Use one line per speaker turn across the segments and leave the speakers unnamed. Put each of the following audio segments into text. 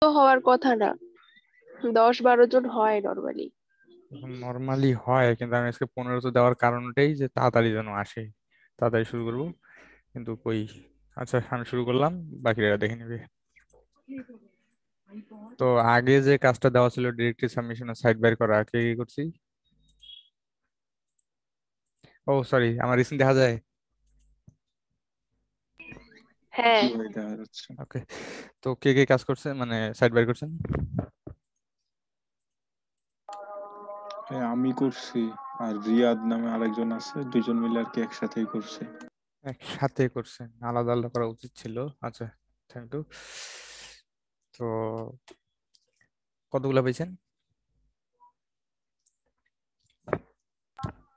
তো হওয়ার কথা না, 10-12 জন হয় নর্মালি।
নর্মালি হয়, কিন্তু আমি আজকে 15 তো দেওয়ার কারণটাই যে তাড়াতাড়ি যেন আসে, তাড়াতাড়ি শুরু করবো। কিন্তু কই, আচ্ছা আমি শুরু করলাম, বাকিরা দেখে নিবে। তো আগে যে কাজটা দেওয়া ছিল ডিরেক্টলি সাবমিশনের সাইট বাইর করা, কে কি করছি? ও সরি, আমার রিসেন্ট দেখা যায়।
হ্যাঁ।
জি ভাই, দেখা যাচ্ছে।
ওকে। তো কে কে কাজ করছে, মানে সাইট বাইর করছেন?
হ্যাঁ, আমি করছি। আর রিয়াদ নামে আরেকজন আছে, দুইজন মিলে আর কি একসাথেই করছে।
একসাথে করছেন, আলাদা আলাদা করা উচিত ছিল। আচ্ছা, থ্যাংক ইউ। তো কতগুলা পেয়েছেন?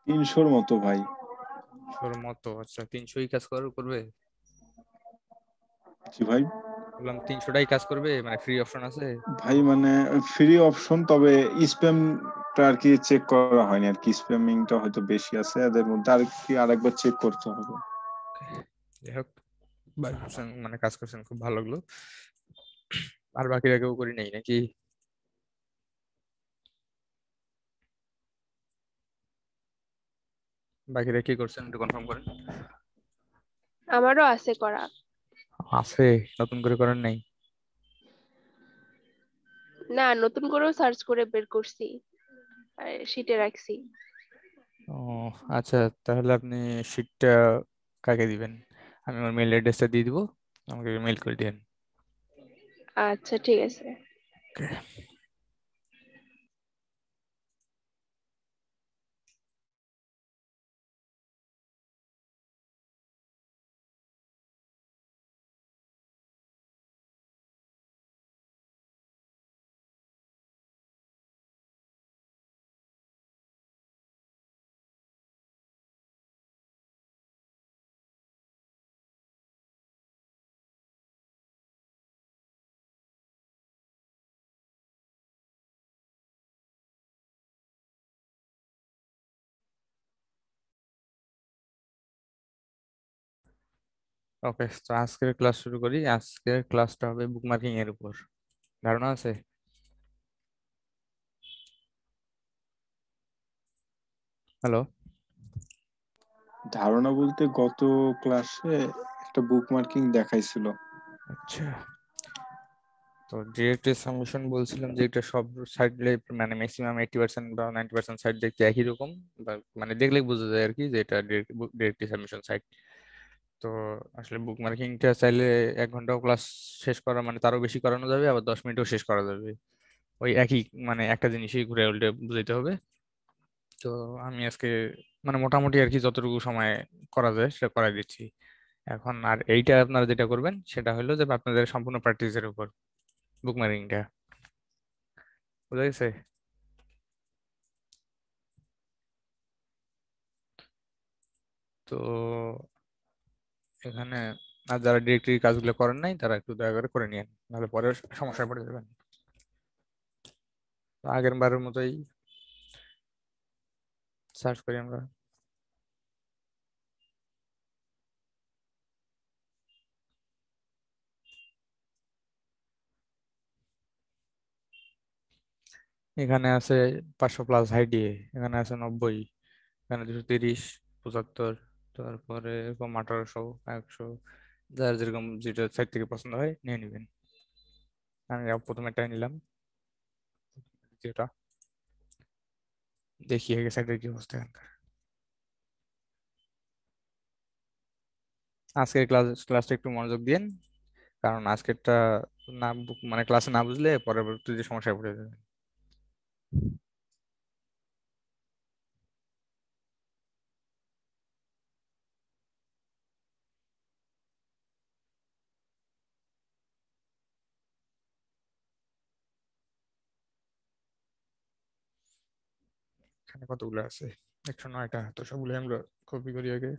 300-র মতো ভাই।
তোর মতো? আচ্ছা, 300ই কাজ করবে?
জি ভাই।
বললাম 300টাই কাজ করবে, মানে ফ্রি অপশন আছে?
ভাই মানে ফ্রি অপশন, তবে স্প্যামটা আর কি চেক করা হয়নি আর কি, স্প্যামিংটা হয়তো বেশি আছে এদের মধ্যে, আর কি আরেকবার চেক করতে হবে।
যাই হোক, ভাই করছেন, মানে কাজ করছেন, খুব ভালো লাগলো। আর বাকিরা কেউ করি নাই নাকি? বাকিরা কি করছেন একটু কনফার্ম করেন।
আমারও আছে করা।
আছে? নতুন করে করেন নাই?
না, নতুন করেও সার্চ করে বের করছি আর শিটে রাখছি।
ও আচ্ছা, তাহলে আপনি শিটটা কাকে দিবেন? আমি আমার মেল অ্যাড্রেসটা দিয়ে দিব, আমাকে মেল করে দিন।
আচ্ছা, ঠিক আছে।
ওকে, তো আজকের ক্লাস শুরু করি। আজকের ক্লাসটা হবে বুকমার্কিং এর উপর। ধারণা আছে? হ্যালো?
ধারণা বলতে গত ক্লাসে একটা বুক মার্কিং দেখাইছিল।
আচ্ছা, তো ডিরেক্ট সাবমিশন বলছিলাম যে এটা সব সাইড, মানে ম্যাক্সিমাম 80% বা 90% সাইড দেখতে একই রকম, বা মানে দেখলেই বোঝা যায় আর কি যে এটা ডিরেক্ট সাবমিশন সাইট। তো আসলে বুক মার্কিংটা চাইলে 1 ঘন্টাও ক্লাস শেষ করা, মানে তারও বেশি করানো যাবে, আবার 10 মিনিটও শেষ করা যাবে। ওই একই, মানে একটা জিনিসই ঘুরে উল্টে বুঝাইতে হবে। তো আমি আজকে মানে মোটামুটি আর কি যতটুকু সময় করা যায় সেটা করাই দিচ্ছি। এখন আর এইটা আপনারা যেটা করবেন সেটা হলো যে আপনাদের সম্পূর্ণ প্র্যাকটিসের উপর বুক মার্কিংটা। বুঝা গেছে? তো এখানে আর যারা ডিরেক্টরি কাজগুলো করেন নাই তারা একটু দয়া করে করে নিন, নাহলে পরে সমস্যায় পড়ে যাবেন। তো আগের বারের মতোই সার্চ করি আমরা। এখানে আছে 500 প্লাস হাইডি, এখানে আছে 90, এখানে 230, 75, তারপরে এরকম 1800, 100, যার যেরকম যেটা সাইড থেকে পছন্দ হয় নিয়ে নিবেন। আমি প্রথমে টাই নিলাম, যেটা দেখি আগে সাইডের কি অবস্থা এখানকার। আজকের ক্লাসটা একটু মনোযোগ দিন, কারণ আজকেরটা না মানে ক্লাসে না বুঝলে পরবর্তীতে সমস্যায় পড়ে যাবে। এখানে কতগুলো আছে? 109টা, তো সবগুলো আমরা কপি করি আগে।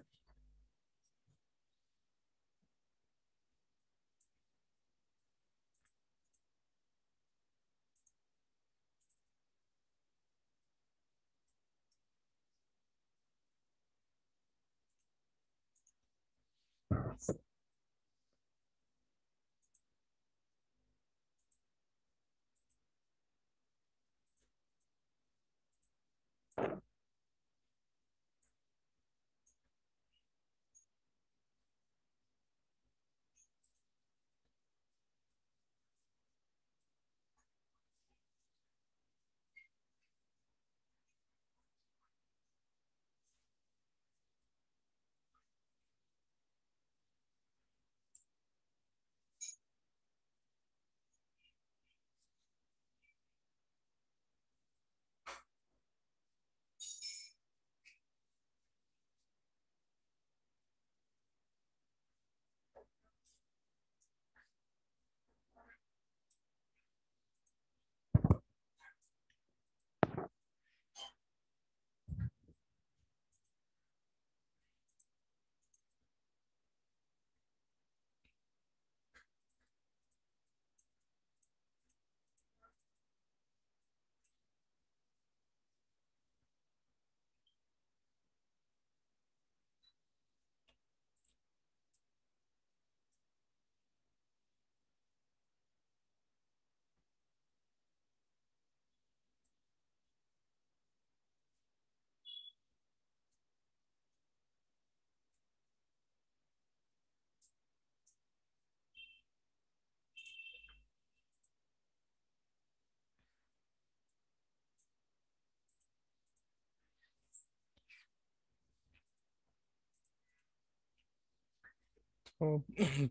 তো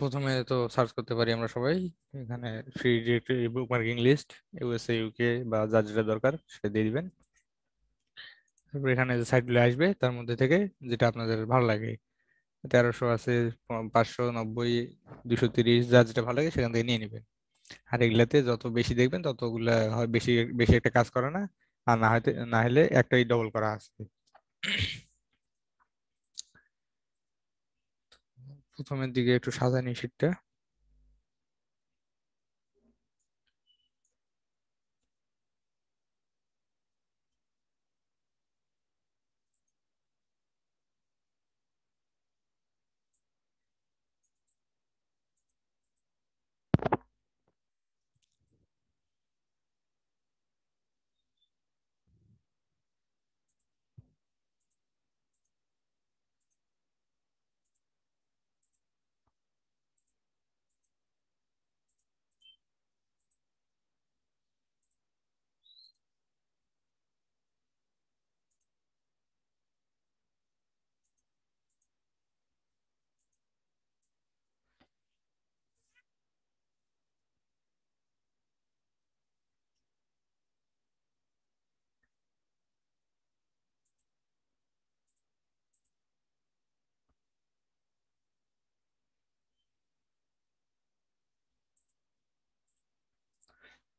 প্রথমে তো সার্চ করতে পারি আমরা সবাই এখানে free directory bookmarking list, USA UK বা যার যেটা দরকার সেটা দিয়ে দিবেন। তারপর এখানে যে সাইটগুলো আসবে তার মধ্যে থেকে যেটা আপনাদের ভালো লাগে, 1300 আছে, 590, 230, যার যেটা ভালো লাগে সেখান থেকে নিয়ে নেবেন। আর এগুলাতে যত বেশি দেখবেন ততগুলা হয় বেশি বেশি একটা কাজ করে না, আর না হলে একটাই ডবল করা আছে। প্রথমের দিকে একটু সাজানি শীটটা।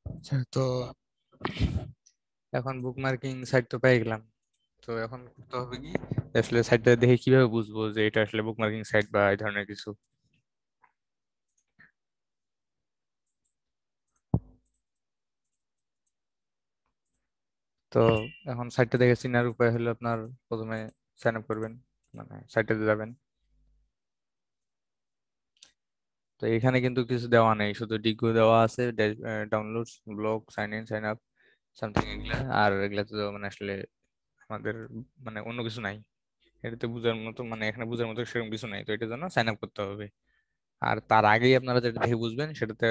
আচ্ছা, তো এখন বুকমার্কিং সাইট তো পেয়ে গেলাম। তো এখন করতে হবে কি, আসলে সাইটটা দেখে কিভাবে বুঝবো যে এটা আসলে বুকমার্কিং সাইট বা এই ধরনের কিছু। তো এখন সাইটটা দেখে চেনার উপায় হলো আপনার প্রথমে সাইন আপ করবেন, মানে সাইটটাতে যাবেন। তো এখানে কিন্তু কিছু দেওয়া নেই, শুধু ডিগো দেওয়া আছে, download, blog, sign in, sign up, something এগুলা। আর এগুলা তো মানে আসলে আমাদের মানে অন্য কিছু নাই এটাতে বোঝার মতো, মানে এখানে বোঝার মতো সেরকম কিছু নাই, তো এটার জন্য সাইন আপ করতে হবে। আর তার আগেই আপনারা যেটা দেখে বুঝবেন সেটাতে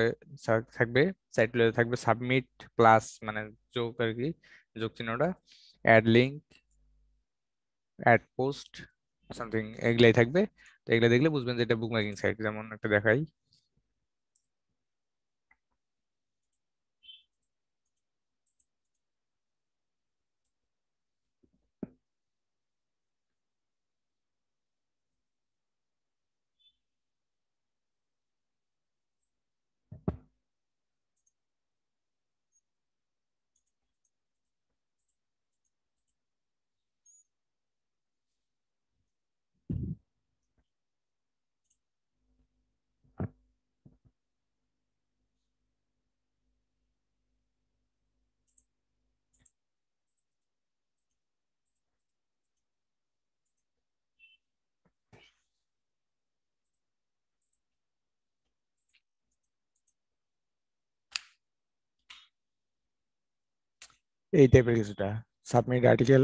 থাকবে, সাইটগুলোতে থাকবে সাবমিট প্লাস মানে যোগ আর কি, যোগ চিহ্নটা, add link, add post, something এগুলাই থাকবে। তো এগুলা দেখলে বুঝবেন যে এটা বুকমার্কিং সাইট। যেমন একটা দেখাই, এই টাইপের কিছুটা সাবমিট আর্টিকেল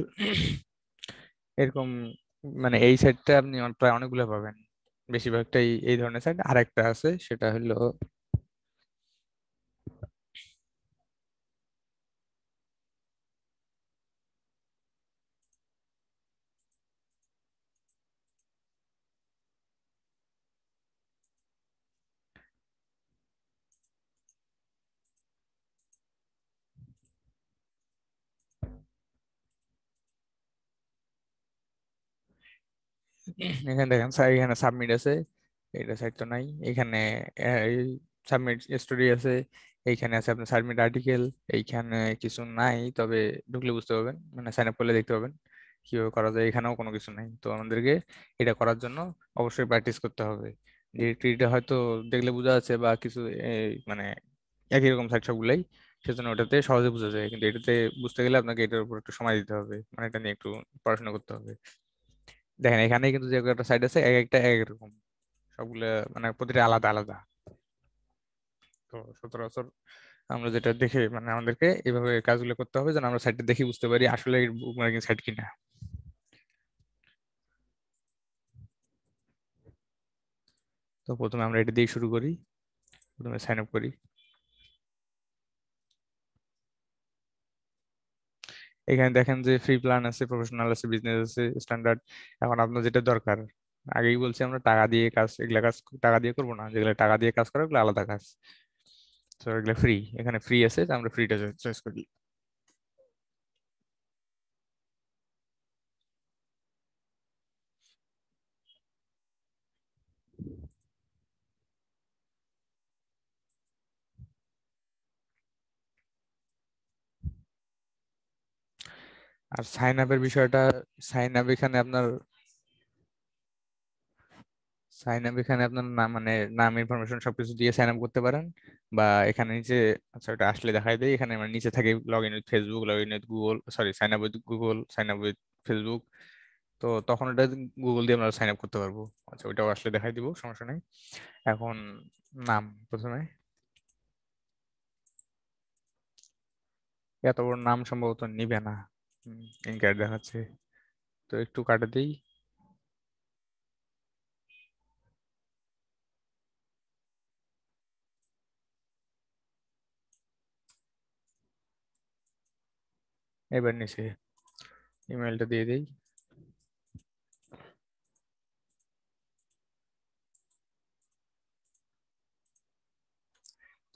এরকম। মানে এই সাইটটা আপনি প্রায় অনেকগুলো পাবেন, বেশিরভাগটাই এই ধরনের সাইট। আর একটা আছে সেটা হলো এখানে দেখেন এখানে সাবমিট আছে, এটা সাইট তো নাই এখানে। সাবমিট স্টোরি আছে, এইখানে আছে আপনার সাবমিট আর্টিকেল, এইখানে কিছু নাই, তবে ঢুকলে বুঝতে পারবেন, মানে সাইন আপ করলে দেখতে পাবেন কিভাবে করা যায়। এখানেও কোনো কিছু নাই, তো আমাদেরকে এটা করার জন্য অবশ্যই প্র্যাকটিস করতে হবে। ডিরেক্টরিটা হয়তো দেখলে বোঝা যাচ্ছে বা কিছু মানে একই রকম সাইট সবগুলাই, সেজন্য ওটাতে সহজে বোঝা যায়, কিন্তু এটাতে বুঝতে গেলে আপনাকে এটার উপর একটু সময় দিতে হবে, মানে এটা নিয়ে একটু পড়াশোনা করতে হবে। দেখেন এখানে কিন্তু যে একটা সাইড আছে এক একটা এক রকম, সবগুলো মানে প্রতিটা আলাদা আলাদা। তো সচরাচর আমরা যেটা দেখে মানে আমাদেরকে এইভাবে কাজগুলো করতে হবে যেন আমরা সাইটটা দেখে বুঝতে পারি আসলে বুক মার্কিং সাইট কিনা। তো প্রথমে আমরা এটা দিয়ে শুরু করি, প্রথমে সাইন আপ করি। এখানে দেখেন যে ফ্রি প্ল্যান আছে, প্রফেশনাল আছে, বিজনেস আছে, স্ট্যান্ডার্ড। এখন আপনার যেটা দরকার আগেই বলছি আমরা টাকা দিয়ে কাজ, এগুলা কাজ টাকা দিয়ে করবো না, যেগুলো টাকা দিয়ে কাজ করে ওগুলো আলাদা কাজ। তো এগুলো ফ্রি, এখানে ফ্রি আছে, তো আমরা ফ্রিটা চয়েস করি। আর সাইন আপের বিষয়টা, সাইন আপ এখানে আপনার সাইন আপ এখানে আপনার নাম, মানে নাম ইনফরমেশন সবকিছু দিয়ে সাইন আপ করতে পারেন। বা এখানে নিচে, আচ্ছা ওটা আসলে দেখাই দেয়, এখানে মানে নিচে থাকে log in with Facebook, log in with Google, sorry sign up with Google, sign up with Facebook. তো তখন ওটা গুগল দিয়ে আমরা সাইন আপ করতে পারবো। আচ্ছা ওইটাও আসলে দেখাই দিব, সমস্যা নেই। এখন নাম প্রথমে, এত বড় নাম সম্ভবত নিবে না, ইনক্যারেক্ট দেখাচ্ছে, তো একটু কাটা দিই। এবার নিচে ইমেলটা দিয়ে দিই।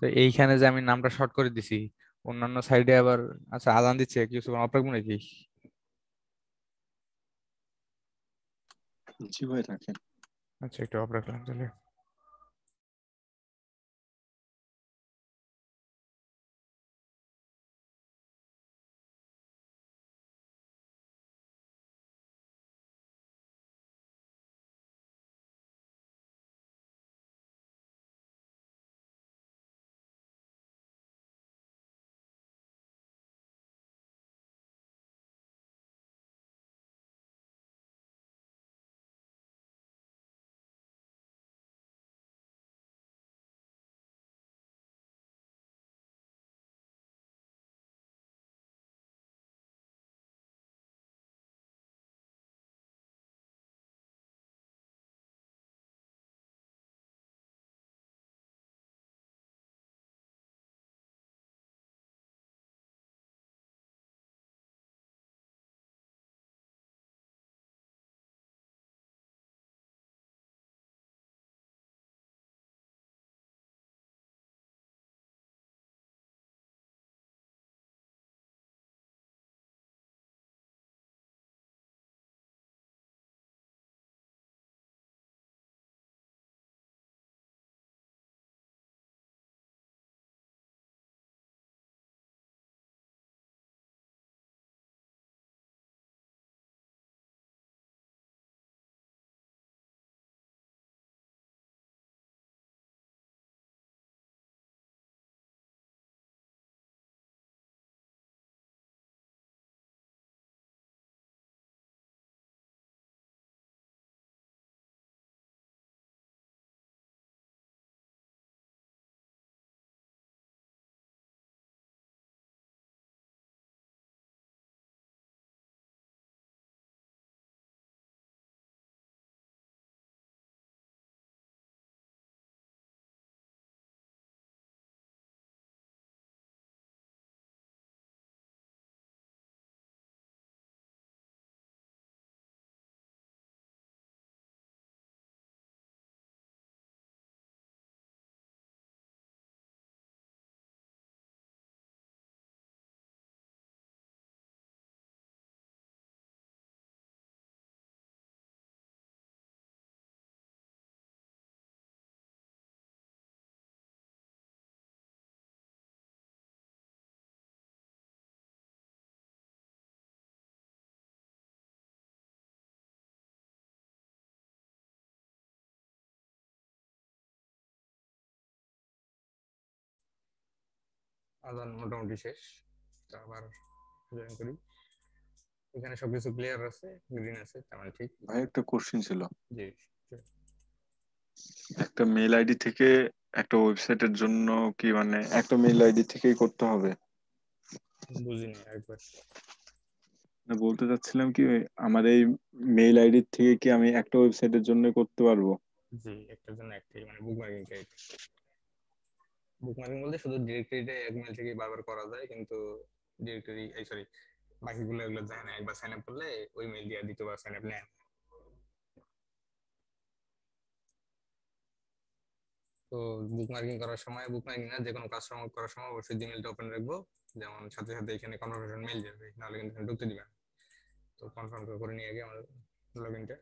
তো এইখানে যে আমি নামটা শর্ট করে দিছি, অন্যান্য সাইডে আবার, আচ্ছা আজান দিচ্ছে, কিছু অপরাগ নাকি?
জি ভাই রাখেন।
আচ্ছা একটু অফ রাখলাম তাহলে। আজান মোটামুটি শেষ, তো আবার জয়েন করি। এখানে সবকিছু ক্লিয়ার আছে, গ্রিন আছে, তার মানে ঠিক।
ভাই একটা কোশ্চেন ছিল,
জি
একটা মেল আইডি থেকে একটা ওয়েবসাইটের জন্য কি মানে একটা মেল আইডি থেকেই করতে হবে?
বুঝিনি একবার।
না, বলতে চাচ্ছিলাম কি আমার এই মেইল আইডি থেকে কি আমি একটা ওয়েবসাইটের জন্য করতে পারবো?
জি একটার জন্য একটাই, মানে বুক মার্কিং টাইপ। বুক মার্কিং বলতে শুধু ডিরেক্টরিটা এক মেল থেকে বারবার করা যায়, কিন্তু ডিরেক্টরি এই সরি বাকিগুলো এগুলো যায় না, একবার সাইন আপ করলে ওই মেল দিয়ে দ্বিতীয়বার সাইন আপ নেয় না। তো বুক মার্কিং করার সময়, বুক মার্কিং না, যে কোনো কাজ করার সময় অবশ্যই জিমেইলটা ওপেন রাখবো, যেমন সাথে সাথে এখানে কনফার্মেশন মেইল যাবে, নাহলে কিন্তু এখানে ঢুকতে দিবে না। তো কনফার্ম করে নিয়ে আগে আমার লগইনটা।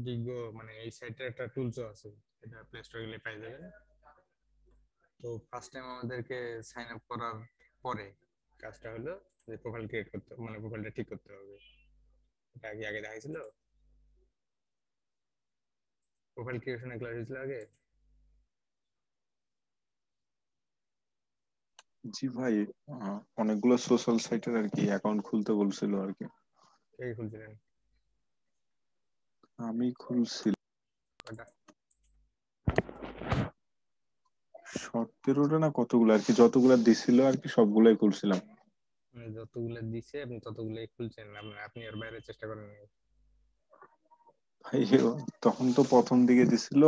ডিগো মানে এই সাইটের একটা টুলসও আছে, এটা প্লে স্টোরে গেলে পেয়ে যাবেন। তো ফার্স্ট টাইম আমাদেরকে সাইন আপ করার পরে কাজটা হলো যে প্রোফাইল ক্রিয়েট করতে, মানে প্রোফাইলটা ঠিক করতে হবে। এটা কি আগে দেখাইছিল? প্রোফাইল ক্রিয়েশনের ক্লাস হয়েছিল আগে?
জি ভাই, অনেকগুলো সোশ্যাল সাইটের আর কি অ্যাকাউন্ট খুলতে বলছিল আর কি।
কে খুলছিলেন?
আমি খুলছি
ওটা
17টা না কতগুলো আর কি, যতগুলো দিছিল আর কি সবগুলাই খুলছিলাম।
মানে যতগুলো দিছে আপনি ততগুলোই খুলছেন, আপনি এর বাইরে চেষ্টা করেন নাই?
ভাই তখন তো প্রথম দিকে দিছিল।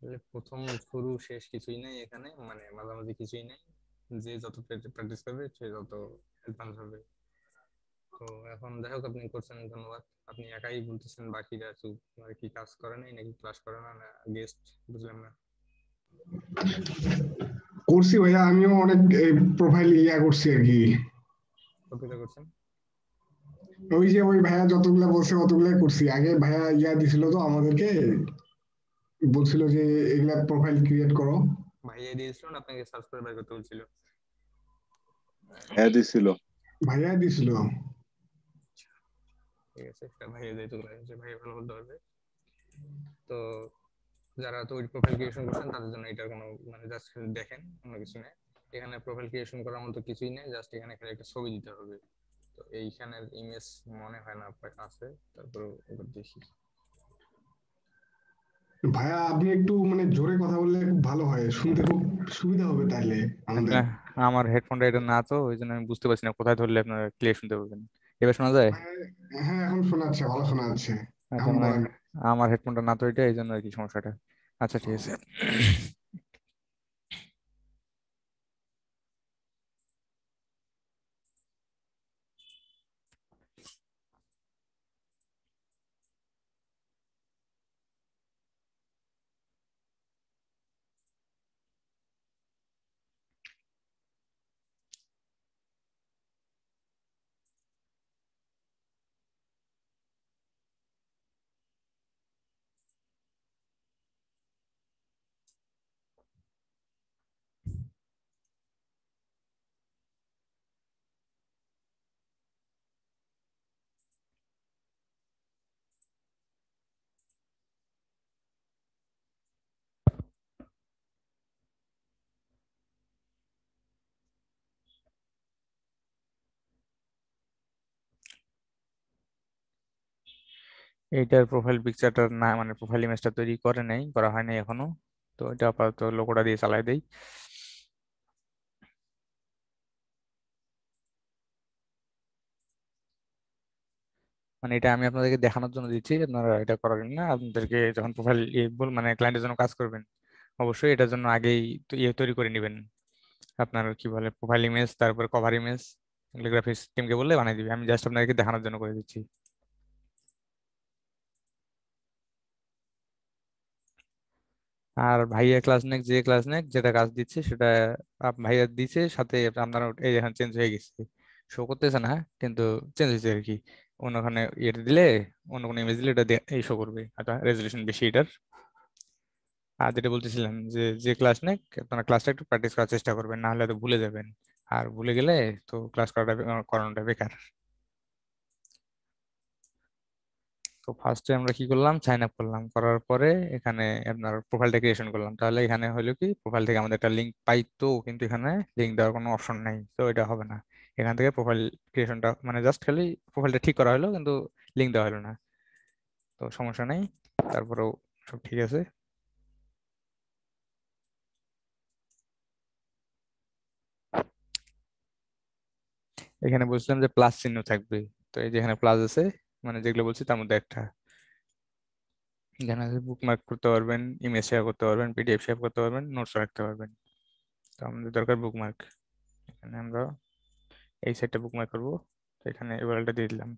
তাহলে প্রথম শুরু শেষ কিছুই নাই এখানে, মানে মাঝামাঝি কিছুই নাই। যে যত প্র্যাকটিস করবে সে তত অ্যাডভান্স হবে। তো এখন যাই হোক, আপনি করছেন, ধন্যবাদ। আপনি একাই বলতেছেন, বাকিরা চুপ, আর কি কাজ করে নাই নাকি ক্লাস করে না, না গেস্ট? বুঝলাম না।
করছি ভাইয়া, আমিও অনেক প্রোফাইল করছি আর কি।
কতটা করছেন?
ওই যে ওই ভাইয়া যতগুলা বলছে অতগুলাই করছি। আগে ভাইয়া দিছিল তো আমাদেরকে, বলছিল যে এগুলা প্রোফাইল ক্রিয়েট করো।
ভাইয়া দিয়েছিল না আপনাকে সার্চ করে বের করতে বলছিল?
হ্যাঁ দিছিল।
ভাইয়া দিছিল।
ঠিক আছে, এটা ভাইয়া যেহেতু ভাইয়া ভালো বলতে পারবে। তো যারা তৈরি প্রোফাইল ক্রিয়েশন করছেন তাদের জন্য এটা কোনো মানে জাস্ট দেখেন, অন্য কিছু নেই। এখানে প্রোফাইল ক্রিয়েশন করার মতো কিছুই নেই, জাস্ট এখানে খালি একটা ছবি দিতে হবে। তো এইখানের ইমেজ মনে হয় না আপনার আছে, তারপর এবার দেখি।
ভাইয়া আপনি একটু মানে জোরে কথা বললে খুব ভালো হয়, শুনতে খুব সুবিধা হবে তাহলে আমাদের।
আসলে আমার হেডফোনটা এটা না, তো ওই জন্য আমি বুঝতে পারছি না কোথায় ধরলে আপনারা ক্লিয়ার শুনতে পাবেন। এবার শোনা যায়?
হ্যাঁ এখন শোনা যাচ্ছে, ভালো শোনা যাচ্ছে।
আচ্ছা,
এখন
মানে
বলেন।
আমার হেডফোনটা না, তো এটা এই জন্য আর কি সমস্যাটা। আচ্ছা ঠিক আছে। এইটার প্রোফাইল পিকচারটা না, মানে প্রোফাইল ইমেজটা তৈরি করে নাই, করা হয়নি এখনো। তো এটা আপাতত লোগোটা দিয়ে চালাই দেই। মানে এটা আমি আপনাদেরকে দেখানোর জন্য দিচ্ছি, আপনারা এটা করাবেন না। আপনাদেরকে যখন প্রোফাইল মানে ক্লায়েন্টের জন্য কাজ করবেন, অবশ্যই এটার জন্য আগেই তো তৈরি করে নেবেন। আপনার কি বলে প্রোফাইল ইমেজ, তারপর কভার ইমেজ, গ্রাফিক্স টিমকে বললে বানিয়ে দিবে। আমি জাস্ট আপনাদেরকে দেখানোর জন্য করে দিচ্ছি। আর ভাইয়া ক্লাস নেক, যে ক্লাস নেক যেটা কাজ দিচ্ছে সেটা ভাইয়া দিচ্ছে, সাথে আপনার এই এখন চেঞ্জ হয়ে গেছে, শো করতেছে না, হ্যাঁ, কিন্তু চেঞ্জ হয়েছে আর কি। অন্যখানে ইয়ে দিলে, অন্য কোনো ইমেজ দিলে এটা এই শো করবে, এটা রেজলিউশন বেশি এটার। আর যেটা বলতেছিলাম যে যে ক্লাস নেক, আপনারা ক্লাসটা একটু প্র্যাকটিস করার চেষ্টা করবেন, না হলে তো ভুলে যাবেন। আর ভুলে গেলে তো ক্লাস করানোটা বেকার। তো ফার্স্টে আমরা কি করলাম, সাইন আপ করলাম, করার পরে এখানে আপনার প্রোফাইলটা ক্রিয়েশন করলাম। তাহলে এখানে হলো কি, প্রোফাইল থেকে আমাদের একটা লিঙ্ক পাইতো, কিন্তু এখানে লিঙ্ক দেওয়ার কোনো অপশন নাই, তো এটা হবে না। এখান থেকে প্রোফাইল ক্রিয়েশনটা মানে জাস্ট খালি প্রোফাইলটা ঠিক করা হলো, কিন্তু লিঙ্ক দেওয়া হলো না। তো সমস্যা নেই, তারপরেও সব ঠিক আছে। এখানে বলছিলাম যে প্লাস চিহ্ন থাকবে, তো এই যে এখানে প্লাস আছে, মানে যেগুলো বলছি তার মধ্যে একটা। এখানে বুকমার্ক করতে পারবেন, ইমেজ শেয়ার করতে পারবেন, পিডিএফ শেয়ার করতে পারবেন, নোটস রাখতে পারবেন। তো আমাদের দরকার বুকমার্ক। এখানে আমরা এই সাইটটা বুকমার্ক করবো। তো এখানে ইউআরএলটা দিয়ে দিলাম।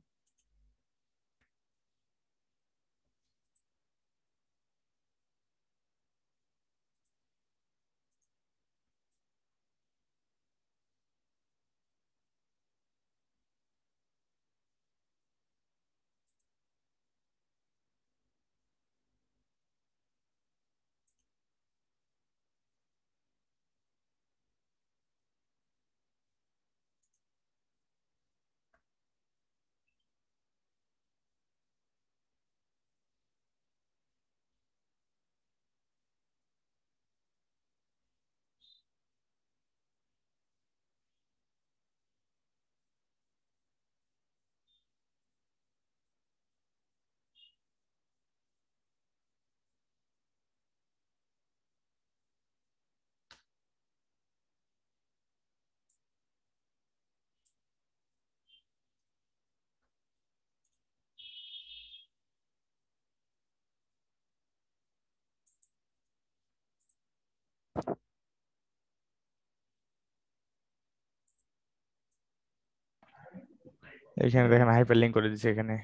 এইখানে দেখেন হাইপার লিঙ্ক করে দিচ্ছে এখানে।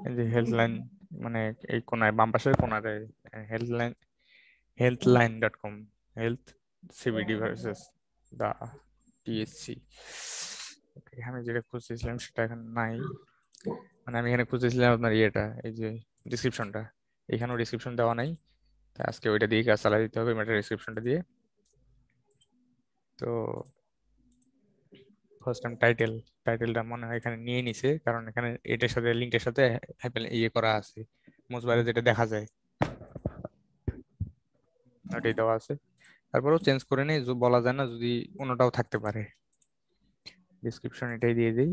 এই যে হেল্থলাইন, মানে এই কোনায় বাম পাশের কোনারে Healthline, healthline.com, health CBD versus the THC. আমি যেটা খুঁজতেছিলাম সেটা এখন নাই। মানে আমি এখানে খুঁজতেছিলাম আপনার ইয়েটা, এই যে ডিসক্রিপশনটা, এখানেও ডিসক্রিপশন দেওয়া নাই। তাই আজকে ওইটা দিয়ে কাজ চালা দিতে হবে, ম্যাটার ডিসক্রিপশনটা দিয়ে। তো ফার্স্ট টাইম টাইটেলটা মনে হয় এখানে নিয়ে নিছে, কারণ এখানে এটার সাথে লিঙ্কের সাথে ইয়ে করা আছে, মোজবারে যেটা দেখা যায় ওটাই দেওয়া আছে। তারপরেও চেঞ্জ করে নেই, বলা যায় না যদি অন্যটাও থাকতে পারে। ডিসক্রিপশন এটাই দিয়ে দিই।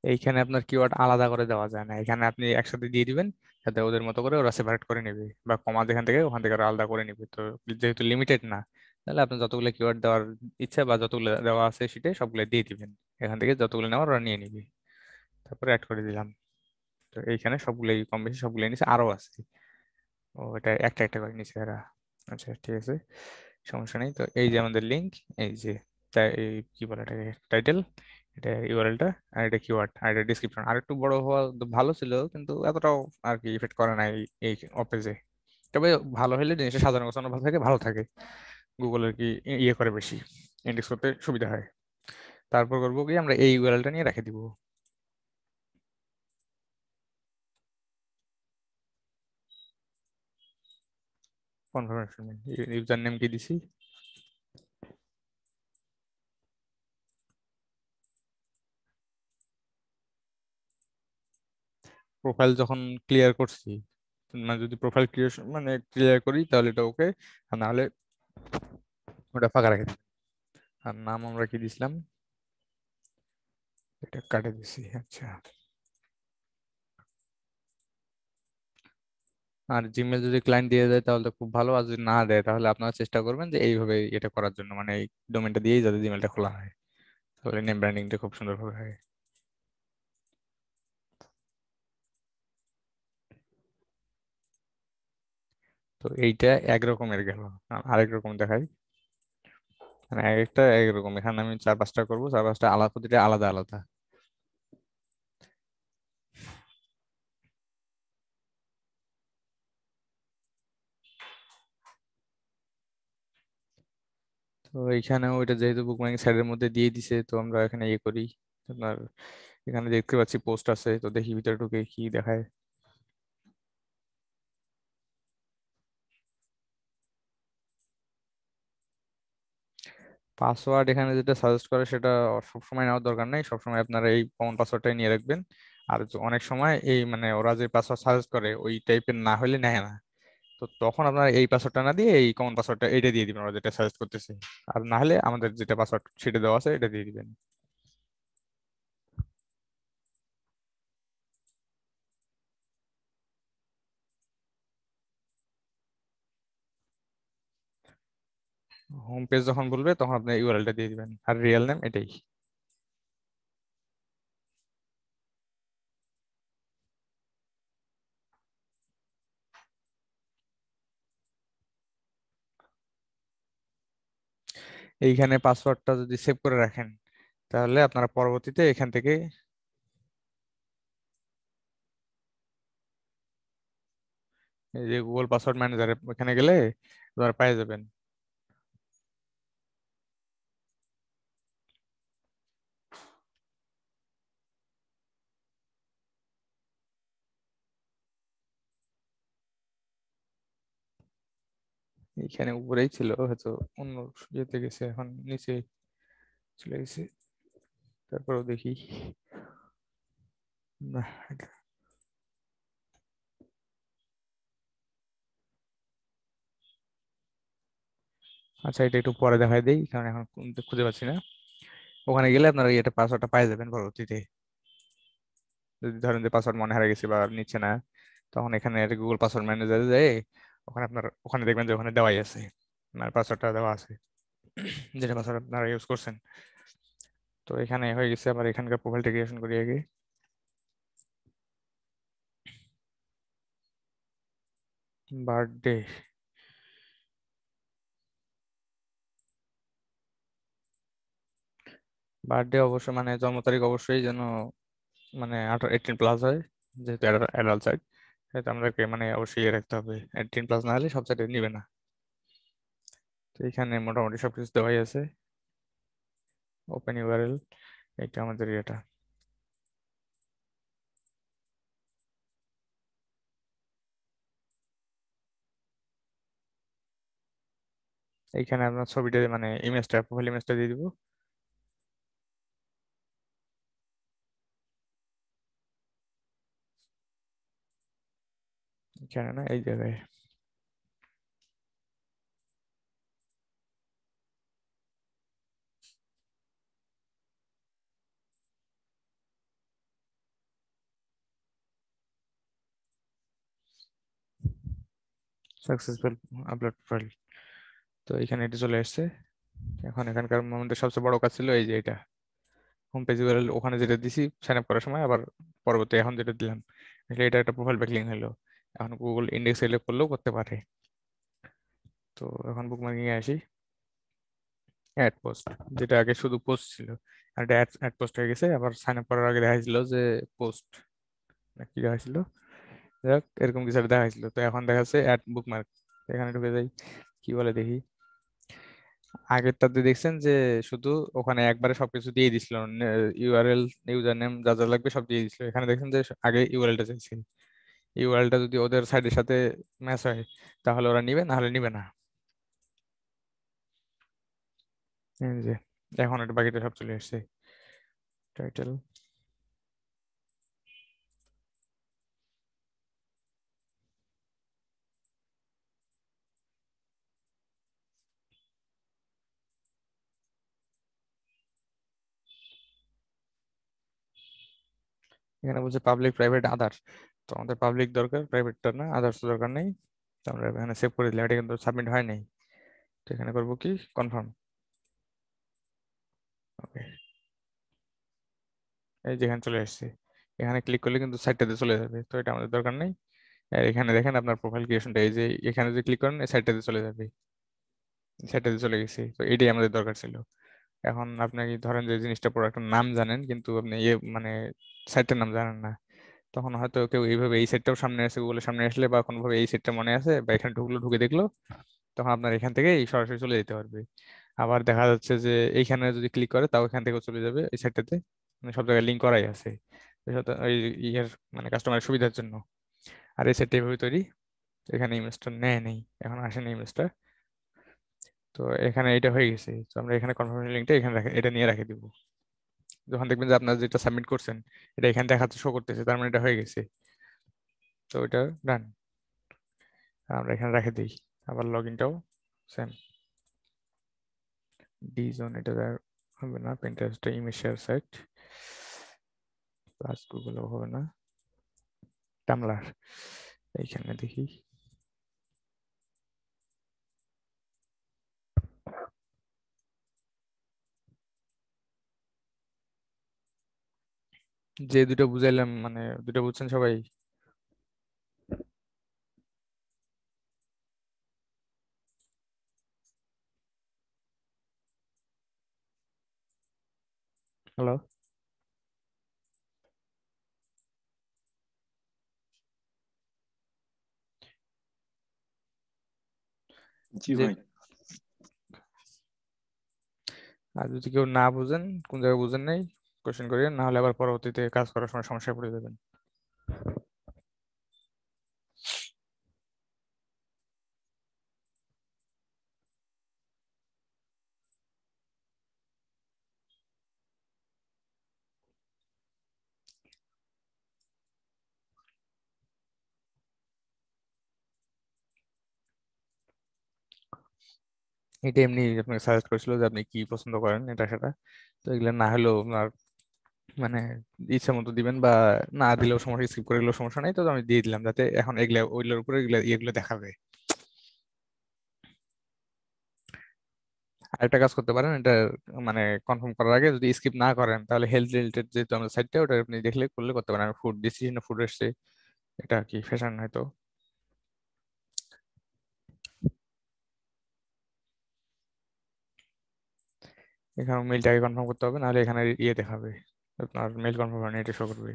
এইখানে আপনার কিওয়ার্ড আলাদা করে দেওয়া যায় না, এখানে আপনি একসাথে দিয়ে দিবেন, যাতে ওদের মতো করে ওরা সেপারেট করে নেবে, বা কমা যেখান থেকে ওখান থেকে ওরা আলাদা করে নেবে। তো যেহেতু লিমিটেড না, তাহলে আপনি যতগুলো কিওয়ার্ড দেওয়ার ইচ্ছা বা যতগুলো দেওয়া আছে সেটা সবগুলো দিয়ে দিবেন, এখান থেকে যতগুলো নেওয়ার ওরা নিয়ে নিবে। তারপরে অ্যাড করে দিলাম। তো এইখানে সবগুলোই কম বেশি সবগুলোই নিচে আরো আছে। ও এটা একটা একটা করে নিচে এরা। আচ্ছা ঠিক আছে, সমস্যা নেই। তো এই যে আমাদের লিঙ্ক, এই যে এই কি বলে এটাকে, টাইটেল, এটা ইউআরএলটা, আর এটা কিওয়ার্ড, আর এটা ডিসক্রিপশন। আর একটু বড় হওয়া তো ভালো ছিল, কিন্তু এতটাও আর কি ইফেক্ট করে না এই এই অপেজে। তবে ভালো হলে জিনিসটা সাজানো গোছানো ভালো থাকে, ভালো থাকে, গুগলের কি ইয়ে করে বেশি, ইন্ডেক্স করতে সুবিধা হয়। তারপর করবো কি, আমরা এই ইউআরএলটা নিয়ে রেখে দিব। কনফার্মেশন ইউজার নেম কি দিছি, প্রোফাইল যখন ক্লিয়ার করছি, মানে যদি প্রোফাইল ক্রিয়েশন মানে ক্লিয়ার করি তাহলে এটা ওকে, আর নাহলে ওটা ফাঁকা রেখে দিই। আর নাম আমরা কি দিছিলাম, এটা কাটে দিছি। আচ্ছা, আর জিমেল যদি ক্লায়েন্ট দিয়ে দেয় তাহলে তো খুব ভালো, আর যদি না দেয় তাহলে আপনারা চেষ্টা করবেন যে এইভাবে এটা করার জন্য, মানে এই ডোমেনটা দিয়েই যাতে জিমেলটা খোলা হয়, তাহলে নেম ব্র্যান্ডিংটা খুব সুন্দরভাবে হয়। তো এইটা এক রকমের গেল, আরেক রকম দেখাই। মানে এক একটা এক রকম, এখানে আমি চার পাঁচটা করবো, চার পাঁচটা আলাদা, প্রতিটা আলাদা আলাদা। তো এইখানে ওইটা যেহেতু বুকমার্কিং সাইডের মধ্যে দিয়ে দিছে, তো আমরা এখানে ইয়ে করি, আপনার এখানে দেখতে পাচ্ছি পোস্ট আছে, তো দেখি ভিতরে ঢুকে কি দেখায়। পাসওয়ার্ড এখানে যেটা সাজেস্ট করে সেটা সবসময় নেওয়ার দরকার নেই, সবসময় আপনারা এই কমন পাসওয়ার্ডটাই নিয়ে রাখবেন। আর অনেক সময় এই মানে ওরা যে পাসওয়ার্ড সাজেস্ট করে ওই টাইপের না হলে নেয় না, তো তখন আপনারা এই পাসওয়ার্ডটা না দিয়ে এই কমন পাসওয়ার্ডটা এটা দিয়ে দিবেন ওরা যেটা সাজেস্ট করতেছে। আর না হলে আমাদের যেটা পাসওয়ার্ড সেটা দেওয়া আছে এটা দিয়ে দিবেন। হোম পেজ যখন বলবে তখন আপনি ইউআরএলটা দিয়ে দিবেন, আর রিয়েল নেম এটাই। এইখানে পাসওয়ার্ডটা যদি সেভ করে রাখেন তাহলে আপনারা পরবর্তীতে এখান থেকে এই যে গুগল পাসওয়ার্ড ম্যানেজারে ওখানে গেলে আপনারা পেয়ে যাবেন। এখানে উপরেই ছিল, হয়তো অন্য ইয়েতে গেছে, এখন নিচে চলে গেছে। তারপরেও দেখি না, আচ্ছা এটা একটু পরে দেখাই দেই কারণ এখন খুঁজে পাচ্ছি না। ওখানে গেলে আপনারা এটা পাসওয়ার্ডটা পাই যাবেন পরবর্তীতে। যদি ধরেন যে পাসওয়ার্ড মনে হারিয়ে গেছে বা নিচ্ছে না, তখন এখানে গুগল পাসওয়ার্ড ম্যানেজারে যায়, ওখানে আপনার ওখানে দেখবেন যে ওখানে দেওয়াই আছে, মানে পাসওয়ার্ডটা দেওয়া আছে যেটা পাসওয়ার্ড আপনারা ইউজ করছেন। তো এখানে হয়ে গেছে। আবার এখানকার প্রোফাইলটা ক্রিয়েশন করি আগে। বার্থডে, বার্থডে অবশ্যই মানে জন্ম তারিখ অবশ্যই যেন মানে 18+ হয়, যেহেতু অ্যাডাল্ট সাইট, সেহেতু আমাদেরকে মানে অবশ্যই ইয়ে রাখতে হবে, 18+ না হলে সব সাইটে নিবে না। তো এখানে মোটামুটি সবকিছু দেওয়াই আছে। ওপেন ইউআরএল, এটা আমাদের এটা। এইখানে আপনার ছবিটা মানে ইমেজটা, প্রোফাইল ইমেজটা দিয়ে দিব। এখানে না, এই জায়গায়। Successful upload profile. তো এখানে এটা চলে আসছে। এখন এখানকার আমাদের সবচেয়ে বড় কাজ ছিল এই যে এটা হোম পেজ ইউআরএল, ওখানে যেটা দিছি সাইন আপ করার সময়, আবার পরবর্তী এখন যেটা দিলাম, আসলে এটা একটা প্রোফাইল ব্যাকলিং হলো। এখন গুগল ইন্ডেক্স এলে করলেও করতে পারে। তো এখন বুকমার্কিং এ আসি। অ্যাড পোস্ট, যেটা আগে শুধু পোস্ট ছিল, আর এটা অ্যাড পোস্ট হয়ে গেছে। আবার সাইন আপ করার আগে দেখাইছিল যে পোস্ট, না কি দেখাইছিল, যাক এরকম কিছু একটা দেখাইছিল। তো এখন দেখাচ্ছে অ্যাড বুকমার্ক। এখানে ঢুকে যাই, কি বলে দেখি। আগেরটাতে দেখছেন যে শুধু ওখানে একবারে সবকিছু দিয়ে দিছিল, ইউআরএল, ইউজার নেম, যা যা লাগবে সব দিয়ে দিছিল। এখানে দেখছেন যে আগে ইউআরএলটা চাইছে। ইউআরএলটা যদি ওদের সাইডের সাথে ম্যাচ হয় তাহলে ওরা নিবে, না হলে নিবে না। এই যে এখন এটা বাকিটা সব চলে আসছে। টাইটেল, এখানে বলছে পাবলিক, প্রাইভেট, আদার্স। তো আমাদের পাবলিক দরকার, প্রাইভেটটা না, আদার্স দরকার নেই। তো আমরা এখানে সেভ করে দিলাম, এটা কিন্তু সাবমিট হয় নাই। তো এখানে করবো কি, কনফার্ম। ওকে, এই যেখানে চলে আসছে, এখানে ক্লিক করলে কিন্তু সাইটটাতে চলে যাবে। তো এটা আমাদের দরকার নেই। আর এখানে দেখেন আপনার প্রোফাইল ক্রিয়েশনটা, এই যে এখানে যদি ক্লিক করেন এই সাইটটাতে চলে যাবে, সাইটটাতে চলে গেছে। তো এটাই আমাদের দরকার ছিল। এখন আপনি কি ধরেন যে জিনিসটা প্রোডাক্টের নাম জানেন কিন্তু আপনি ইয়ে মানে সাইটের নাম জানেন না, তখন হয়তো কেউ এইভাবে এই সেটটাও সামনে আসে, গুগলের সামনে আসলে বা কোনোভাবে এই সেটটা মনে আছে বা এখানে ঢুকলো, ঢুকে দেখলো, তখন আপনার এখান থেকে সরাসরি চলে যেতে পারবে। আবার দেখা যাচ্ছে যে এইখানে যদি ক্লিক করে তাও এখান থেকেও চলে যাবে এই সেটটাতে, মানে সব জায়গায় লিঙ্ক করাই আছে। তো ওই ইয়ের মানে কাস্টমারের সুবিধার জন্য। আর এই সেটটা এইভাবে তৈরি। এখানে ইমেজটা নেয় নেই, এখন আসেনি ইমেজটা। তো এখানে এটা হয়ে গেছে। তো আমরা এখানে কনফার্মেশন লিঙ্কটা এখানে এটা নিয়ে রেখে দিব। যখন দেখবেন যে আপনার যেটা সাবমিট করছেন এটা এখানে দেখাচ্ছে, শো করতেছে, তার মানে এটা হয়ে গেছে। তো এটা ডান, আমরা এখানে রেখে দিই। আবার লগ ইনটাও সেম, ডি জোন এটা দেওয়া হবে না, পিন্টারেস্টটা ইমেজ শেয়ার সাইট, প্লাস গুগলও হবে না, টামলার এইখানে দেখি। যে দুটো বুঝাইলাম মানে দুটো বুঝছেন সবাই? হ্যালো?
জি
যে
ভাই।
আর যদি কেউ না বুঝেন, কোন জায়গায় বুঝেন নাই, কোশ্চেন করিয়েন, না হলে আবার পরবর্তীতে কাজ করার সময় সমস্যায় পড়ে যাবেন। এটা এমনি আপনাকে সাজেস্ট করেছিল যে আপনি কি পছন্দ করেন এটা সেটা। তো এগুলো না হলেও আপনার মানে ইচ্ছা মতো দিবেন, বা না দিলেও সমস্যা, স্কিপ করে দিলেও সমস্যা নাই। তো আমি দিয়ে দিলাম যাতে এখন এগুলা ওইগুলোর উপরে এগুলো ইয়েগুলো দেখাবে। আরেকটা কাজ করতে পারেন, এটা মানে কনফার্ম করার আগে যদি স্কিপ না করেন, তাহলে হেলথ রিলেটেড যেহেতু আমাদের সাইটটা, ওটা আপনি দেখলে করলে করতে পারেন। আমি ফুড ডিসিশন ফুড এসছে, এটা কি ফ্যাশন হয়তো। এখানে মেলটাকে কনফার্ম করতে হবে, নাহলে এখানে ইয়ে দেখাবে, আপনার মেল কনফার্ম হয়নি এটা শো করবে।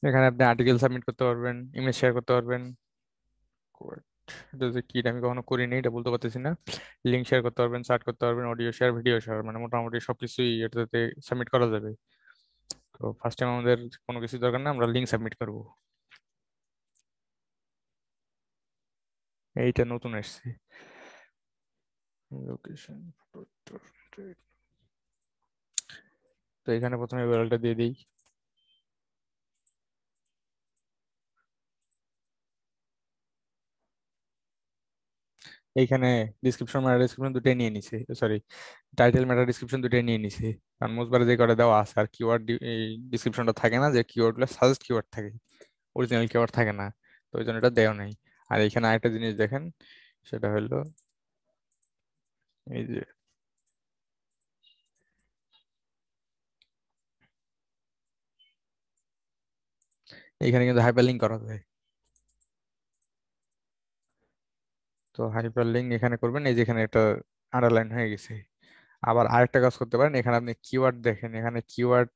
এখানে আপনি আর্টিকেল সাবমিট করতে পারবেন, ইমেজ শেয়ার করতে পারবেন। Quote, এটা যে কি এটা আমি কখনো করিনি, এটা বলতে পারতেছি না। লিঙ্ক শেয়ার করতে পারবেন, চার্ট করতে পারবেন, অডিও শেয়ার, ভিডিও শেয়ার, মানে মোটামুটি সবকিছুই এটাতে সাবমিট করা যাবে। তো ফার্স্ট টাইম আমাদের কোনো কিছু দরকার না, আমরা লিঙ্ক সাবমিট করব। এইটা নতুন এসছে, লোকেশন। তো এখানে প্রথমে ইউআরএলটা দিয়ে দিই। এইখানে ডিসক্রিপশন মেটা ডিসক্রিপশন দুটাই নিয়ে নিছে, সরি টাইটেল মেটা ডিসক্রিপশন দুটাই নিয়ে নিছে। কারণ মোস্টবারে যে কটা দেওয়া আছে, আর কিওয়ার্ড ডিসক্রিপশনটা থাকে না, যে কিওয়ার্ড গুলো সাজেস্ট কিওয়ার্ড থাকে, অরিজিনাল কিওয়ার্ড থাকে না। তো ওই জন্য এটা দেওয়া নাই। আর এখানে আরেকটা জিনিস দেখেন, সেটা হলো এই যে এখানে কিন্তু হাইপার লিঙ্ক করা যায়। তো হাইপার লিঙ্ক এখানে করবেন, এই যে এখানে একটা আন্ডারলাইন হয়ে গেছে। আবার আরেকটা কাজ করতে পারেন, এখানে আপনি কিওয়ার্ড দেখেন, এখানে কিওয়ার্ড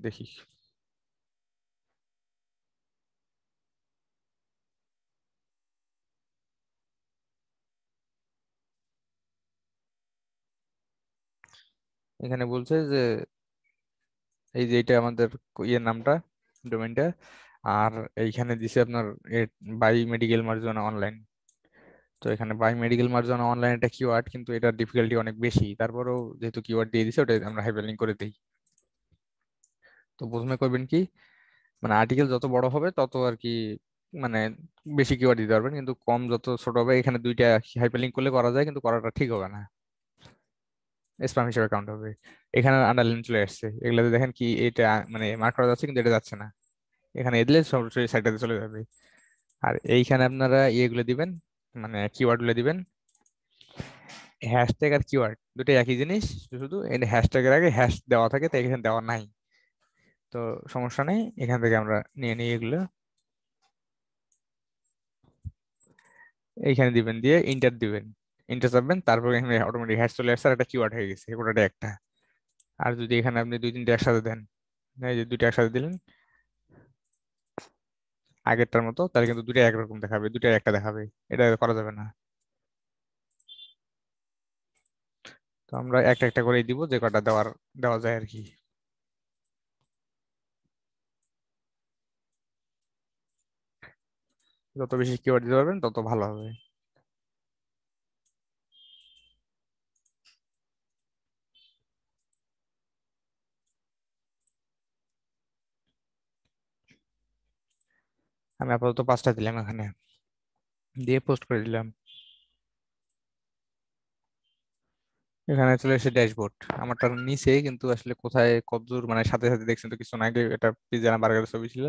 দেখি, এখানে বলছে যে এই যে এটা আমাদের ইয়ের নামটা, ডোমেইনটা। আর এইখানে দিছে আপনার বাই মেডিকেল মার্জনা অনলাইন। তো এখানে বাই মেডিকেল মার্জনা অনলাইন এটা কিওয়ার্ড, কিন্তু এটার ডিফিকাল্টি অনেক বেশি। তারপরেও যেহেতু কিওয়ার্ড দিয়ে দিছে, ওটা আমরা হাইপারলিংক করে দিই। তো প্রথমে করবেন কি, মানে আর্টিকেল যত বড় হবে তত আর কি মানে বেশি কিওয়ার্ড দিতে পারবেন, কিন্তু কম যত ছোট হবে। এখানে দুইটা হাইপারলিংক করলে করা যায়, কিন্তু করাটা ঠিক হবে না, স্প্যাম হিসেবে কাউন্ট হবে। এখানে আন্ডারলাইন চলে আসছে, এগুলাতে দেখেন কি এটা মানে মার্ক করা যাচ্ছে, কিন্তু এটা যাচ্ছে না। এখানে এদিলে সরাসরি সাইটটাতে চলে যাবে। আর এইখানে আপনারা ইয়েগুলো দিবেন, মানে কিওয়ার্ড গুলো দিবেন। হ্যাশট্যাগ আর কিওয়ার্ড দুটো একই জিনিস, শুধু এই হ্যাশট্যাগের আগে হ্যাশ দেওয়া থাকে, তাই এখানে দেওয়া নাই। তো সমস্যা নেই, এখান থেকে আমরা নিয়ে নিই এগুলো। এইখানে দিবেন, দিয়ে ইন্টার দিবেন, ইন্টার চাপবেন, তারপর এখানে অটোমেটিক হ্যাশ চলে আসছে, আর একটা কিওয়ার্ড হয়ে গেছে, ওটা একটা। আর যদি এখানে আপনি দুই তিনটে একসাথে দেন, এই যে দুইটা একসাথে দিলেন আগেরটার মতো, তাহলে কিন্তু দুটো একরকম দেখাবে, দুটো একটা দেখাবে। এটা করা যাবে না। তো আমরা একটা একটা করেই দিব, যে কটা দেওয়া যায় আর কি। যত বেশি কিওয়ার্ড দিতে পারবেন তত ভালো হবে। আমি আপাতত 5টা দিলাম এখানে, দিয়ে পোস্ট করে দিলাম। এখানে চলে এসে ড্যাশবোর্ড আমারটা নিচে, কিন্তু আসলে কোথায় কতদূর মানে সাথে সাথে দেখছেন তো কিছু আগে এটা পিৎজা বার্গারের ছবি ছিল,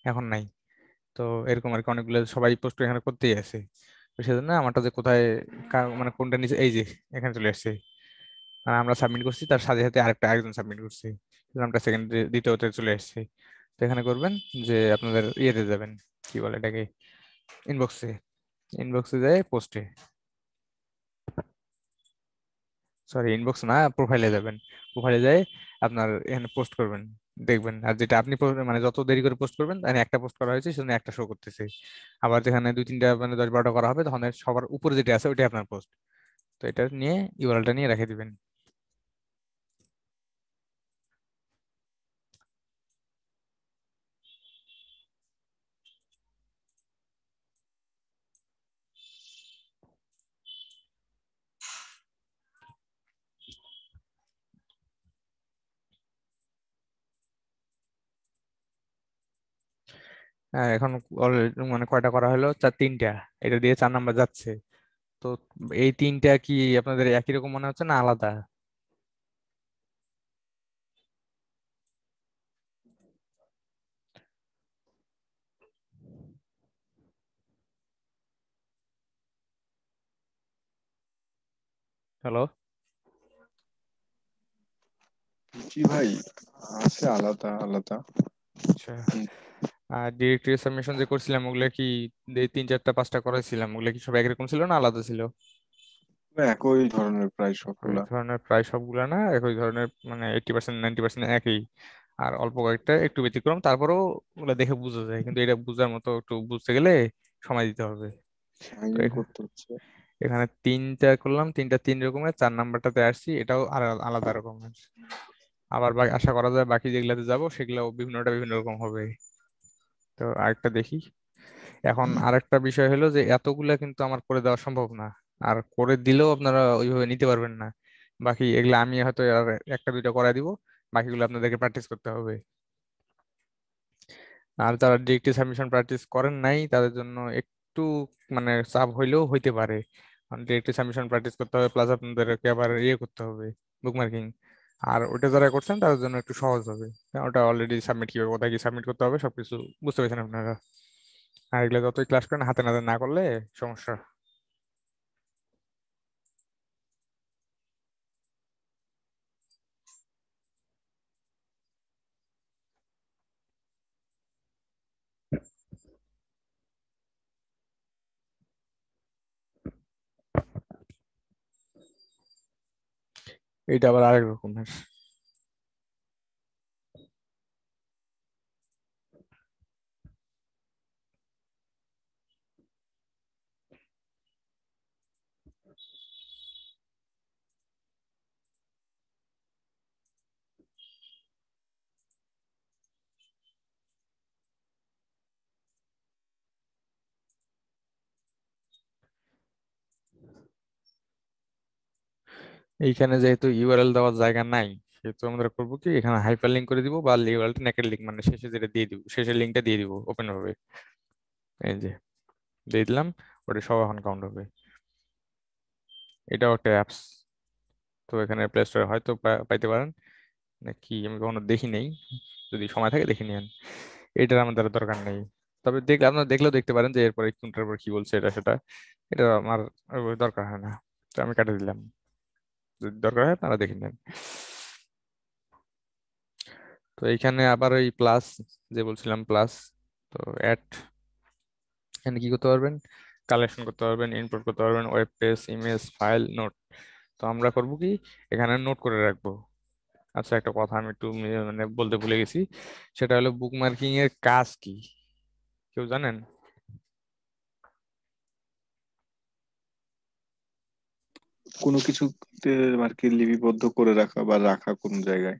এখন নাই। তো এরকম আর কি অনেকগুলো সবাই পোস্ট এখানে করতেই আছে। তো সেজন্য আমারটা যে কোথায় মানে কোনটা নিচে, এই যে এখানে চলে আসছে। আর আমরা সাবমিট করছি, তার সাথে সাথে আরেকজন সাবমিট করছি, আমরা সেকেন্ড দ্বিতীয়তে চলে আসছে। তো এখানে করবেন যে আপনাদের ইয়েতে যাবেন, কি বলে এটাকে, ইনবক্সে। ইনবক্সে যায় পোস্টে, সরি ইনবক্স না, প্রোফাইলে যাবেন। প্রোফাইলে যায় আপনার এখানে পোস্ট করবেন, দেখবেন। আর যেটা আপনি মানে যত দেরি করে পোস্ট করবেন, মানে একটা পোস্ট করা হয়েছে সেজন্য একটা শো করতেছে। আবার যেখানে 2-3টা মানে 10-12টা করা হবে, তখন এর সবার উপরে যেটা আছে ওইটাই আপনার পোস্ট। তো এটা নিয়ে ইউআরএলটা নিয়ে রেখে দিবেন। হ্যাঁ, এখন মানে কয়টা করা হলো, 3টা। এটা দিয়ে 4 নাম্বার যাচ্ছে। তো এই 3টা কি আপনাদের একই রকম মনে হচ্ছে না আলাদা? হ্যালো?
জি ভাই, আছে আলাদা আলাদা।
আচ্ছা। আর ডিরেক্টরি সাবমিশন যে করছিলাম ওগুলা কি 3, 4, 5টা করেছিলাম, ওগুলা কি সব একরকম ছিল না আলাদা ছিল?
একই ধরনের প্রায়
ওই
সবগুলা।
ধরনের প্রায় সবগুলা না, একই ধরনের মানে 80% 90% একই। আর অল্প কয়েকটা একটু ব্যতিক্রম, তারপরেও ওগুলা দেখে বোঝা যায়, কিন্তু এটা বোঝার মতো একটু বুঝতে গেলে সময় দিতে হবে। তো
সাইন করতে হচ্ছে।
এখানে 3টা করলাম, 3টা 3 রকমের, 4 নাম্বারটাতে আসছি, এটাও আর আলাদা রকমের। আবার আশা করা যায় বাকি যেগুলাতে যাব সেগুলো বিভিন্নটা বিভিন্ন রকম হবে। তো আরেকটা দেখি। এখন আরেকটা বিষয় হলো যে এতগুলা কিন্তু আমার করে দেওয়া সম্ভব না, আর করে দিলেও আপনারা ওইভাবে নিতে পারবেন না। বাকি এগুলা আমি হয়তো আর 1-2টা করাই দিব, বাকিগুলো আপনাদেরকে প্র্যাকটিস করতে হবে। আর যারা ডিরেক্টলি সাবমিশন প্র্যাকটিস করেন নাই তাদের জন্য একটু মানে চাপ হইলেও হইতে পারে। কারণ ডিরেক্টলি সাবমিশন প্র্যাকটিস করতে হবে, প্লাস আপনাদেরকে আবার ইয়ে করতে হবে, বুকমার্কিং। আর ওটা যারা করছেন তাদের জন্য একটু সহজ হবে, কারণ ওটা অলরেডি সাবমিট কিভাবে কোথায় কি সাবমিট করতে হবে সবকিছু বুঝতে পেরেছেন আপনারা। আর এগুলো যতই ক্লাস করেন হাতে নাতে না করলে সমস্যা। এইটা আবার আরেক রকমের। এইখানে যেহেতু ইউআরএল দেওয়ার জায়গা নাই, সেহেতু আমরা করবো কি, এখানে হাইপার লিঙ্ক করে দিব, বা ইউআরএলটা নেকেড লিঙ্ক মানে শেষে যেটা দিয়ে দিব, শেষের লিঙ্কটা দিয়ে দিব ওপেন হবে। এই যে দিয়ে দিলাম, ওটা সব এখন কাউন্ট হবে। এটাও একটা অ্যাপস। তো এখানে প্লে স্টোরে হয়তো পাইতে পারেন নাকি, আমি কখনো দেখি নেই, যদি সময় থাকে দেখে নিন। এটার আমাদের দরকার নেই। তবে দেখলে আপনারা দেখলেও দেখতে পারেন যে এরপরে কোনটার পর কি বলছে এটা সেটা, এটা আমার দরকার হয় না। তো আমি কাটে দিলাম, যদি দরকার হয় আপনারা দেখে নেন। তো এইখানে আবার ওই প্লাস, যে বলছিলাম প্লাস, তো অ্যাড, এখানে কি করতে পারবেন, কালেকশন করতে পারবেন, ইনপুট করতে পারবেন, web page, image, file, note. তো আমরা করব কি, এখানে নোট করে রাখবো। আচ্ছা, একটা কথা আমি একটু মানে বলতে ভুলে গেছি, সেটা হলো বুকমার্কিং এর কাজ কি, কেউ জানেন?
কোনো কিছুতে আর কি লিপিবদ্ধ করে রাখা বা রাখা কোন জায়গায়।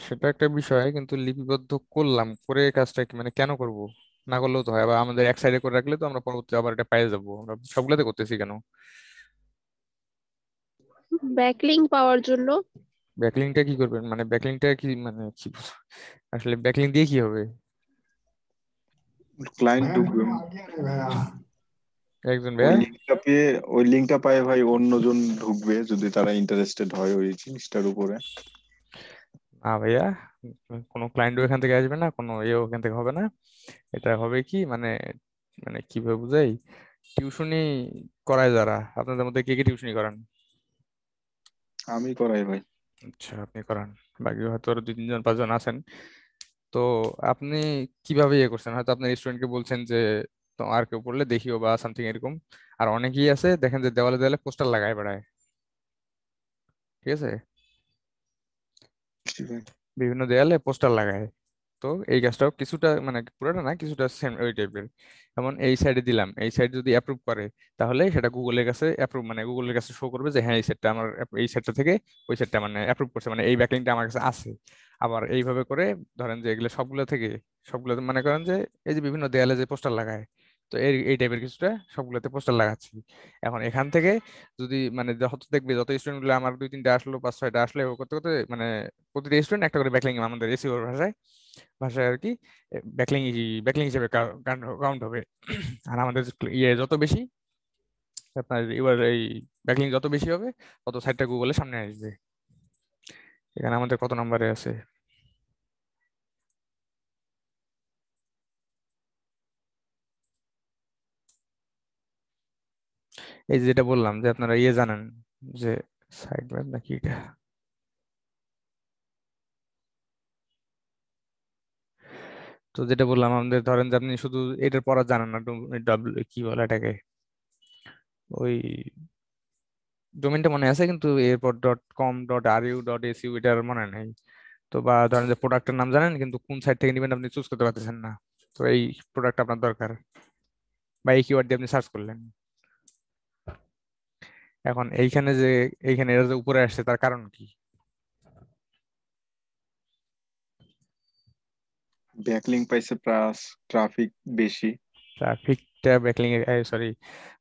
সেটা একটা বিষয়, কিন্তু লিপিবদ্ধ করলাম, করে এই কাজটা কি মানে কেন করব? না করলেও তো হয়, আবার আমাদের এক সাইডে করে রাখলে তো আমরা পরবর্তী আবার এটা পেয়ে যাবো, আমরা সবগুলোতে করতেছি কেন?
ব্যাকলিংক পাওয়ার জন্য।
ব্যাকলিংটা কি করবেন, মানে ব্যাকলিংটা কি মানে কি আসলে ব্যাকলিং দিয়ে কি হবে?
ক্লায়েন্ট
ভাইয়া
ঢুকবে,
নাম্বার আগে আনে ভাইয়া।
একজন
ওই
ভাইয়া।
লিঙ্কটা পেয়ে, ওই লিঙ্কটা পায় ভাই অন্যজন ঢুকবে যদি তারা ইন্টারেস্টেড হয় ওই জিনিসটার উপরে।
না ভাইয়া, কোনো ক্লায়েন্টও এখান থেকে আসবে না, কোনো ইয়েও এখান থেকে হবে না। এটা হবে কি মানে, মানে কিভাবে বুঝাই, টিউশনি করায় যারা, আপনাদের মধ্যে কে কে টিউশনি করান?
আমি করাই ভাই।
আচ্ছা, আপনি করান, বাকি হয়তো আরো 2 3 জন 5 জন আছেন। তো আপনি কিভাবে ইয়ে করছেন, হয়তো আপনার স্টুডেন্টকে বলছেন যে তো আর কেউ পড়লে দেখিও বা সামথিং এরকম। আর অনেকেই আছে দেখেন যে দেওয়ালে দেওয়ালে পোস্টার লাগায় বেড়ায়, ঠিক আছে,
জি ভাই।
বিভিন্ন দেয়ালে পোস্টার লাগায়। তো এই কাজটাও কিছুটা, মানে পুরোটা না, কিছুটা সেম ওই টাইপের। যেমন এই সাইডে দিলাম, এই সাইড যদি অ্যাপ্রুভ করে তাহলে সেটা গুগলের কাছে অ্যাপ্রুভ, মানে গুগলের কাছে শো করবে যে হ্যাঁ এই সেটটা আমার এই সেটটা থেকে ওই সেটটা মানে অ্যাপ্রুভ করছে, মানে এই ব্যাকলিংটা আমার কাছে আছে। আবার এইভাবে করে ধরেন যে এগুলো সবগুলো থেকে, সবগুলোতে মনে করেন যে এই যে বিভিন্ন দেয়ালে যে পোস্টার লাগায়, তো এই এই টাইপের কিছুটা সবগুলোতে পোস্টার লাগাচ্ছি। এখন এখান থেকে যদি মানে যত দেখবে, যত স্টুডেন্ট গুলো আমার 2 3টা আসলো 5 6টা আসলে, ও করতে করতে মানে প্রতিটা স্টুডেন্ট একটা করে ব্যাকলিং আমাদের এসইও ভাষায় ভাষায় আর কি ব্যাকলিং, ব্যাকলিং হিসেবে কাউন্ট হবে। আর আমাদের ইয়ে যত বেশি আপনার এবার এই ব্যাকলিং যত বেশি হবে তত সাইটটা গুগলের সামনে আসবে। এখানে আমাদের কত নম্বরে আছে? এই যে যেটা বললাম যে আপনারা ইয়ে জানেন যে সাইট ম্যাপ নাকি এটা, তো যেটা বললাম আমাদের ধরেন যে আপনি শুধু এটার পড়া জানেন না, ডাব্লিউ কি বলে এটাকে, ওই ডোমেনটা মনে আছে কিন্তু এরপর .com.ru.ecu এটার মনে নেই। তো বা ধরেন যে প্রোডাক্টের নাম জানেন কিন্তু কোন সাইট থেকে নেবেন আপনি চুজ করতে পারতেছেন না, তো এই প্রোডাক্ট আপনার দরকার, বা এই কিওয়ার্ড দিয়ে আপনি সার্চ করলেন। এখন এইখানে যে, এইখানে এরা যে উপরে আসছে তার কারণ কি?
ব্যাকলিঙ্ক পাইছে প্লাস ট্রাফিক বেশি।
ট্রাফিকটা ব্যাকলিং এর, সরি,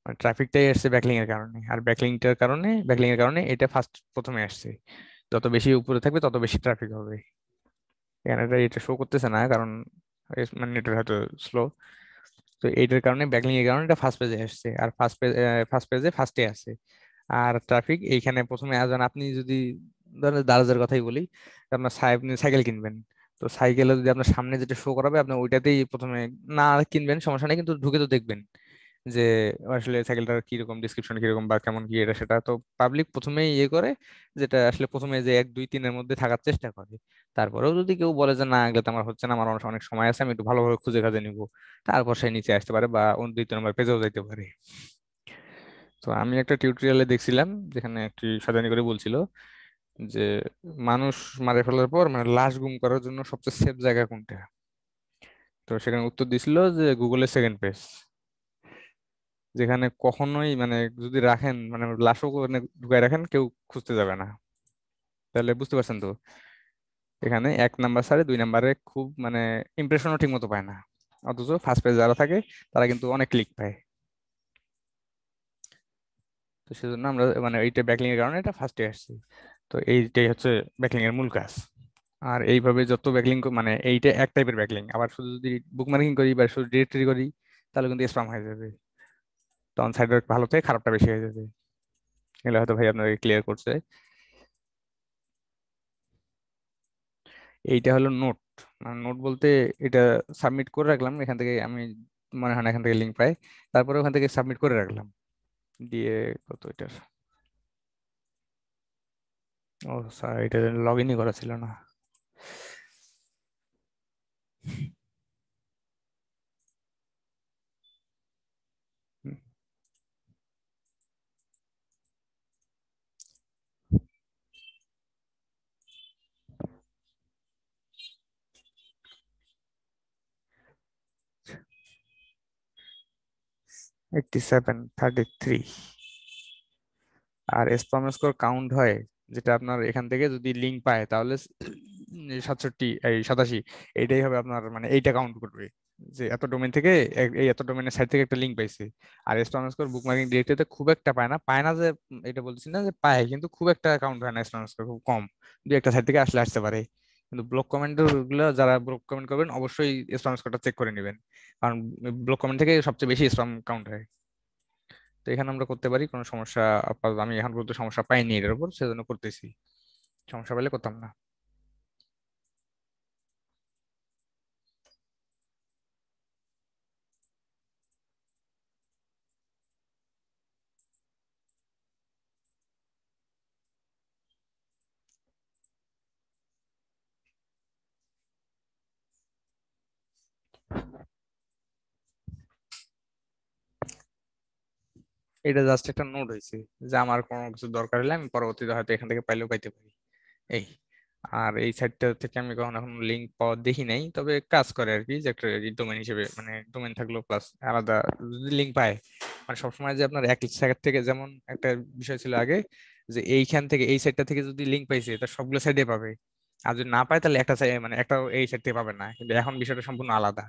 মানে ট্রাফিকটাই আসছে ব্যাকলিং এর কারণে, আর ব্যাকলিং এর কারণে এটা ফার্স্ট প্রথমে আসছে। যত বেশি উপরে থাকবে তত বেশি ট্রাফিক হবে। এখানে এটা শো করতেছে না কারণ মানে নেটের হয়তো স্লো। তো এইটার কারণে ব্যাকলিং এর কারণে এটা ফার্স্ট পেজে আসছে, আর ফার্স্ট পেজে ফার্স্টে আছে। আর ট্রাফিক এইখানে প্রথমে আসবেন, আপনি যদি ধরেন দারাজের কথাই বলি, আপনার আপনি সাইকেল কিনবেন, তো সাইকেলে যদি আপনার সামনে যেটা শো করাবে আপনি ওইটাতেই প্রথমে না কিনবেন সমস্যা নেই, কিন্তু ঢুকে তো দেখবেন যে আসলে সাইকেলটার কিরকম, ডিসক্রিপশন কিরকম বা কেমন কি এটা সেটা। তো পাবলিক প্রথমেই ইয়ে করে, যেটা আসলে প্রথমে যে 1 2 3-এর মধ্যে থাকার চেষ্টা করে। তারপরেও যদি কেউ বলে যে না এগুলো তো আমার হচ্ছে না, আমার অনেক অনেক সময় আছে, আমি একটু ভালোভাবে খুঁজে খাজে নিবো, তারপর সে নিচে আসতে পারে বা অন্য 2 3 নম্বর পেজেও যাইতে পারে। তো আমি একটা টিউটোরিয়ালে দেখছিলাম যেখানে একটি সাজানি করে বলছিল যে মানুষ মারা ফেলার পর মানে লাশ গুম করার জন্য সবচেয়ে সেফ জায়গা কোনটা। তো সেখানে উত্তর দিছিল যে গুগলের সেকেন্ড পেজ, যেখানে কখনোই মানে যদি রাখেন মানে লাশও ওখানে ঢুকায় রাখেন কেউ খুঁজতে যাবে না। তাহলে বুঝতে পারছেন তো, এখানে 1 নাম্বার ছাড়ে 2 নাম্বারে খুব মানে ইমপ্রেশনও ঠিক মতো পায় না, অথচ ফার্স্ট পেজ যারা থাকে তারা কিন্তু অনেক ক্লিক পায়। তো সেজন্য আমরা মানে এইটা ব্যাকলিং এর কারণে এটা ফার্স্টে আসছে। তো এইটাই হচ্ছে ব্যাকলিং এর মূল কাজ। আর এইভাবে যত ব্যাকলিং মানে এইটা এক টাইপের ব্যাকলিং, আবার শুধু যদি বুকমার্কিং করি বা শুধু ডিরেক্টরি করি তাহলে কিন্তু স্প্যাম হয়ে যাবে, তখন সাইডের ভালো থেকে খারাপটা বেশি হয়ে যাবে। এগুলো হয়তো ভাই আপনাকে ক্লিয়ার করছে। এইটা হলো নোট। নোট বলতে এটা সাবমিট করে রাখলাম এখান থেকে, আমি মনে হয় না এখান থেকে লিঙ্ক পাই, তারপরে ওখান থেকে সাবমিট করে রাখলাম দিয়ে। কত এটার, ও স্যার এটা লগ ইনই করা ছিল না। 87 33। আর স্প্যাম স্কোর কাউন্ট হয় যেটা আপনার এখান থেকে যদি লিঙ্ক পায় তাহলে 67 এই 87, এইটাই হবে আপনার মানে এইটা কাউন্ট করবে যে এত ডোমেন থেকে এই এত ডোমেনের সাইড থেকে একটা লিঙ্ক পাইছে। আর স্প্যাম স্কোর বুকমার্কিং ডিরেক্টরিতে খুব একটা পায় না, পায় না যে এটা বলছি না যে পায়, কিন্তু খুব একটা কাউন্ট হয় না, স্প্যাম স্কোর খুব কম, 2 একটা সাইড থেকে আসলে আসতে পারে। কিন্তু ব্লক কমেন্ট গুলো যারা ব্লক কমেন্ট করবেন অবশ্যই স্প্যাম স্কোরটা চেক করে নেবেন, কারণ ব্লক কমেন্ট থেকে সবচেয়ে বেশি স্প্যাম কাউন্ট হয়। তো এখানে আমরা করতে পারি, কোনো সমস্যা আপাতত আমি এখন পর্যন্ত সমস্যা পাইনি এর উপর, সেজন্য করতেছি। সমস্যা পেলে করতাম না। এটা জাস্ট একটা নোট হয়েছে যে আমার কোনো কিছু দরকার হলে আমি পরবর্তীতে হয়তো এখান থেকে পাইলেও পাইতে পারি, এই। আর এই সাইটটা থেকে আমি কখনো এখন লিঙ্ক পাওয়া দেখি নাই, তবে কাজ করে আর কি, যে একটা ডোমেন হিসেবে, মানে ডোমেন থাকলেও প্লাস আলাদা যদি লিঙ্ক পায়, মানে সবসময় যে আপনার এক সাইট থেকে, যেমন একটা বিষয় ছিল আগে যে এইখান থেকে এই সাইটটা থেকে যদি লিঙ্ক পাইছে তা সবগুলো সাইডে পাবে, আর যদি না পায় তাহলে একটা সাইড, মানে একটা এই সাইড থেকে পাবে না। কিন্তু এখন বিষয়টা সম্পূর্ণ আলাদা।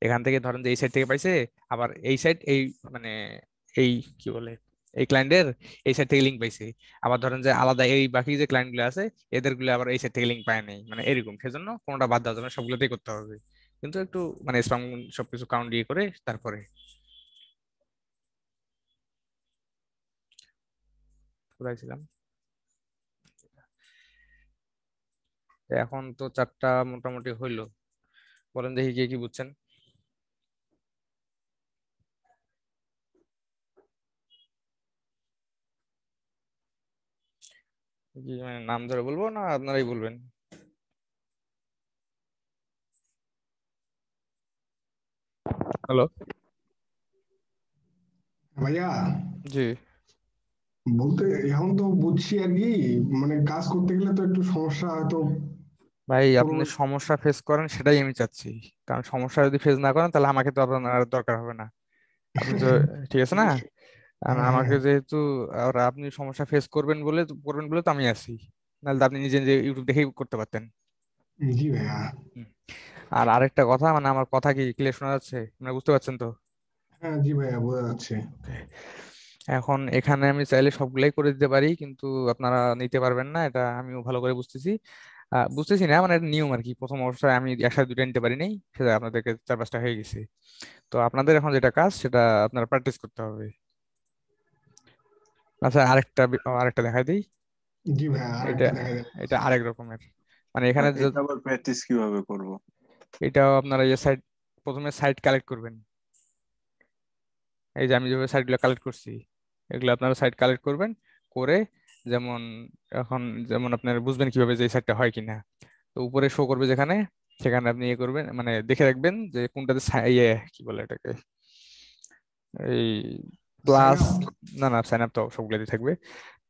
এখান থেকে ধরেন যে এই সাইড থেকে পাইছে, আবার এই সাইড এই, মানে এই কি বলে, এই ক্লায়েন্টের এই সাইড থেকে লিঙ্ক পাইছে, আবার ধরেন যে আলাদা এই বাকি যে ক্লায়েন্ট গুলো আছে এদের গুলো আবার এই সাইড থেকে লিঙ্ক পায় নাই, মানে এরকম। সেজন্য কোনোটা বাদ দেওয়া যাবে না, সবগুলোতেই করতে হবে। কিন্তু একটু মানে স্পাম সবকিছু কাউন্ট দিয়ে করে তারপরে। কোথায় ছিলাম? এখন তো চারটা মোটামুটি হইলো, বলেন দেখি কে কি বুঝছেন। কি মানে নাম ধরে বলবো না আপনারাই বলবেন? হ্যালো।
ভাইয়া
জি
বলতে এখন তো বুঝছি আর কি, মানে কাজ করতে গেলে তো একটু সমস্যা হয়তো
ভাই, আপনি
পড়বে।
সমস্যা ফেস করেন সেটাই আমি চাচ্ছি, কারণ সমস্যা যদি ফেস না করেন তাহলে আমাকে তো আপনার আর দরকার হবে না। আপনি তো, ঠিক আছে না? আর
হ্যাঁ
আমাকে
হ্যাঁ,
যেহেতু, আর আপনি সমস্যা ফেস করবেন বলে তো আমি আছি, নাহলে তো আপনি নিজে নিজে ইউটিউব দেখেই করতে পারতেন।
জি ভাইয়া।
হুম। আর আরেকটা কথা, মানে আমার কথা কি ক্লিয়ার শোনা যাচ্ছে, মানে বুঝতে পারছেন তো?
হ্যাঁ জি ভাইয়া, বোঝা যাচ্ছে।
Okay. এখন এখানে আমি চাইলে সবগুলাই করে দিতে পারি, কিন্তু আপনারা নিতে পারবেন না, এটা আমিও ভালো করে বুঝতেছি। বুঝতেছি না, মানে এটা নিয়ম আর কি, প্রথম অবস্থায় আমি একসাথে দুইটা নিতে পারি নাই, সেটা আপনাদেরকে চার পাঁচটা হয়ে গেছে। তো আপনাদের এখন যেটা কাজ সেটা আপনারা প্র্যাকটিস করতে হবে। আচ্ছা, আরেকটা দেখাই দিই।
জি ভাইয়া, আর
এটা
একটা দেখা যাবে।
এটা আরেক রকমের, মানে এখানে
এটা আবার প্র্যাকটিস কিভাবে করব?
এটাও আপনারা এই সাইট, প্রথমে সাইট কালেক্ট করবেন। এই যে আমি যেভাবে সাইটগুলো কালেক্ট করছি, এগুলো আপনারা সাইট কালেক্ট করবেন করে, যেমন এখন, যেমন আপনারা বুঝবেন কিভাবে যে এই সাইটটা হয় কিনা। তো উপরে শো করবে যেখানে, সেখানে আপনি ইয়ে করবেন, মানে দেখে রাখবেন যে কোনটাতে ইয়ে কি বলে এটাকে, এই
সাইন
প্লাস,
আপ।
না না সাইন আপ তো সবগুলোতে থাকবে,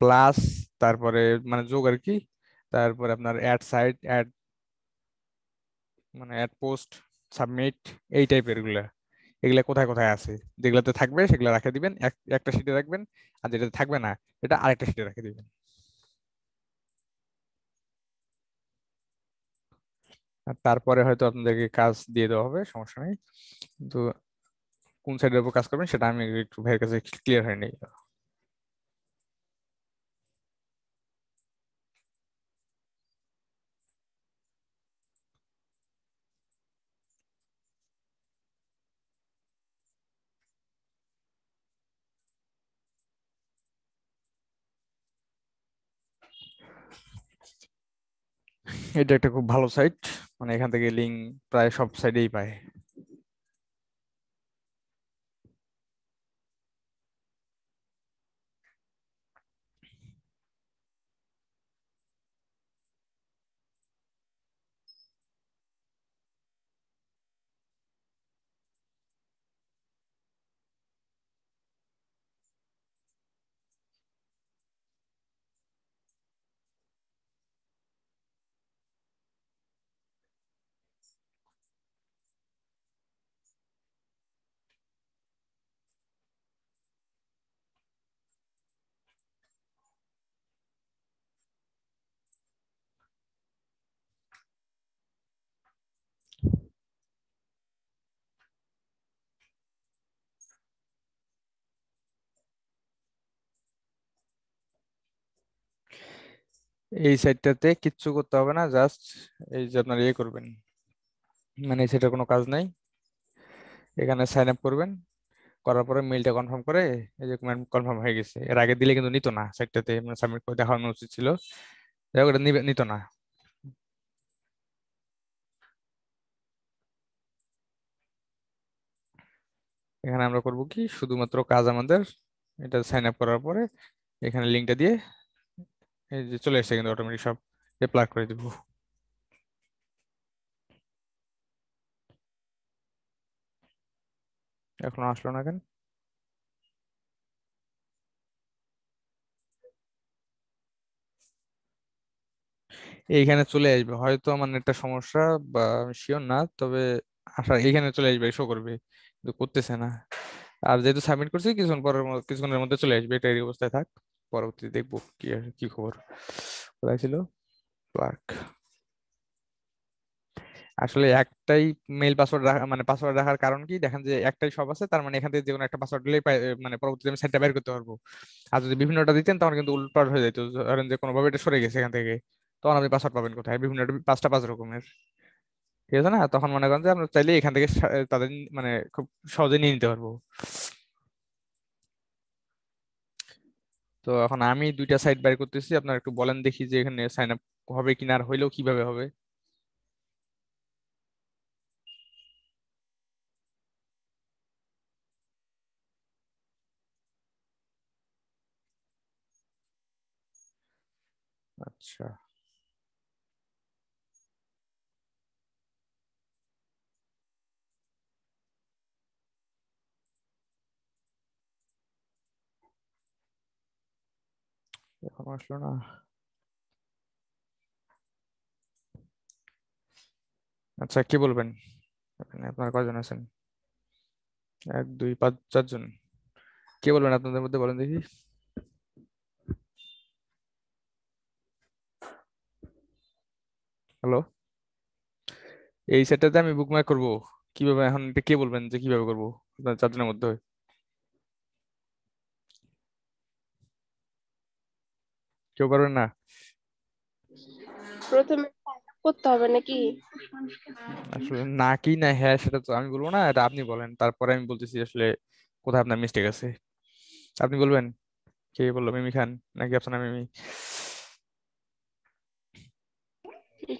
প্লাস, তারপরে মানে যোগ আর কি, তারপরে আপনার অ্যাড সাইট, অ্যাড মানে অ্যাড পোস্ট, সাবমিট, এই টাইপের গুলা, এগুলা কোথায় কোথায় আছে, যেগুলাতে থাকবে সেগুলো রাখে দিবেন, একটা শিটে রাখবেন, আর যেটাতে থাকবে না এটা আরেকটা শিটে রেখে দিবেন। আর তারপরে হয়তো আপনাদেরকে কাজ দিয়ে দেওয়া হবে, সমস্যা নেই। কিন্তু কোন সাইডের উপর কাজ করবেন সেটা আমি একটু ভাইয়ের কাছে ক্লিয়ার হয়নি। এটা একটা খুব ভালো সাইট, মানে এখান থেকে লিঙ্ক প্রায় সব সাইডেই পায়। এই সাইটটাতে কিচ্ছু করতে হবে না, জাস্ট এই যে আপনার ইয়ে করবেন, মানে সেটা কোনো কাজ নাই। এখানে সাইন আপ করবেন, করার পরে মেইলটা কনফার্ম করে, এই যে কনফার্ম হয়ে গেছে। এর আগে দিলে কিন্তু নিত না সাইটটাতে, মানে সাবমিট করে দেখানো উচিত ছিল, যাই হোক এটা নিত না। এখানে আমরা করব কি, শুধুমাত্র কাজ আমাদের এটা সাইন আপ করার পরে এখানে লিঙ্কটা দিয়ে এই যে চলে এসেছে কিন্তু অটোমেটিক সব প্লাগ করে দিব। এখনো আসলো না কেন? এইখানে চলে আসবে হয়তো, আমার একটা সমস্যা বা আমি শিওর না, তবে আসা এইখানে চলে আসবে, শো করবে, কিন্তু করতেছে না। আর যেহেতু সাবমিট করছি, কিছুক্ষণের মধ্যে চলে আসবে, এটা এই অবস্থায় থাক। পরবর্তী দেখবো কি খবর। কোথায় ছিল ক্লার্ক? আসলে একটাই মেইল পাসওয়ার্ড রাখা, মানে পাসওয়ার্ড রাখার কারণ কি, দেখেন যে একটাই সব আছে, তার মানে এখান থেকে যে কোনো একটা পাসওয়ার্ড দিলেই মানে পরবর্তীতে আমি সেটটা বের করতে পারবো। আর যদি বিভিন্নটা দিতেন তখন কিন্তু উল্টপাল্ট হয়ে যেত, ধরেন যে কোনোভাবে এটা সরে গেছে এখান থেকে, তখন আপনি পাসওয়ার্ড পাবেন কোথায়? বিভিন্ন 5 রকমের, ঠিক আছে না? তখন মনে করেন যে আমরা চাইলে এখান থেকে তাদের মানে খুব সহজে নিয়ে নিতে পারবো। তো এখন আমি দুইটা সাইট বের করতেছি, আপনার একটু বলেন দেখি যে এখানে সাইন আপ হবে কিনা, আর হইলেও কিভাবে হবে। আচ্ছা, এখন আসলো না। আচ্ছা, কি বলবেন? এখানে আপনারা কয়জন আছেন? 1 2 5 4 জন। কে বলবেন আপনাদের মধ্যে, বলেন দেখি। হ্যালো, এই সেটটাতে আমি বুকমার্ক করব কিভাবে? এখন এটা কে বলবেন যে কিভাবে করব আপনার 4 জনের মধ্যে? কেউ পারবেন না?
প্রথমে sign up করতে হবে নাকি?
আসলে না কি না হ্যাঁ সেটা তো আমি বলবো না, এটা আপনি বলেন, তারপরে আমি বলতেছি আসলে কোথায় আপনার মিস্টেক আছে। আপনি বলবেন। কে বললো, মিমি খান নাকি আফসানা মিমি?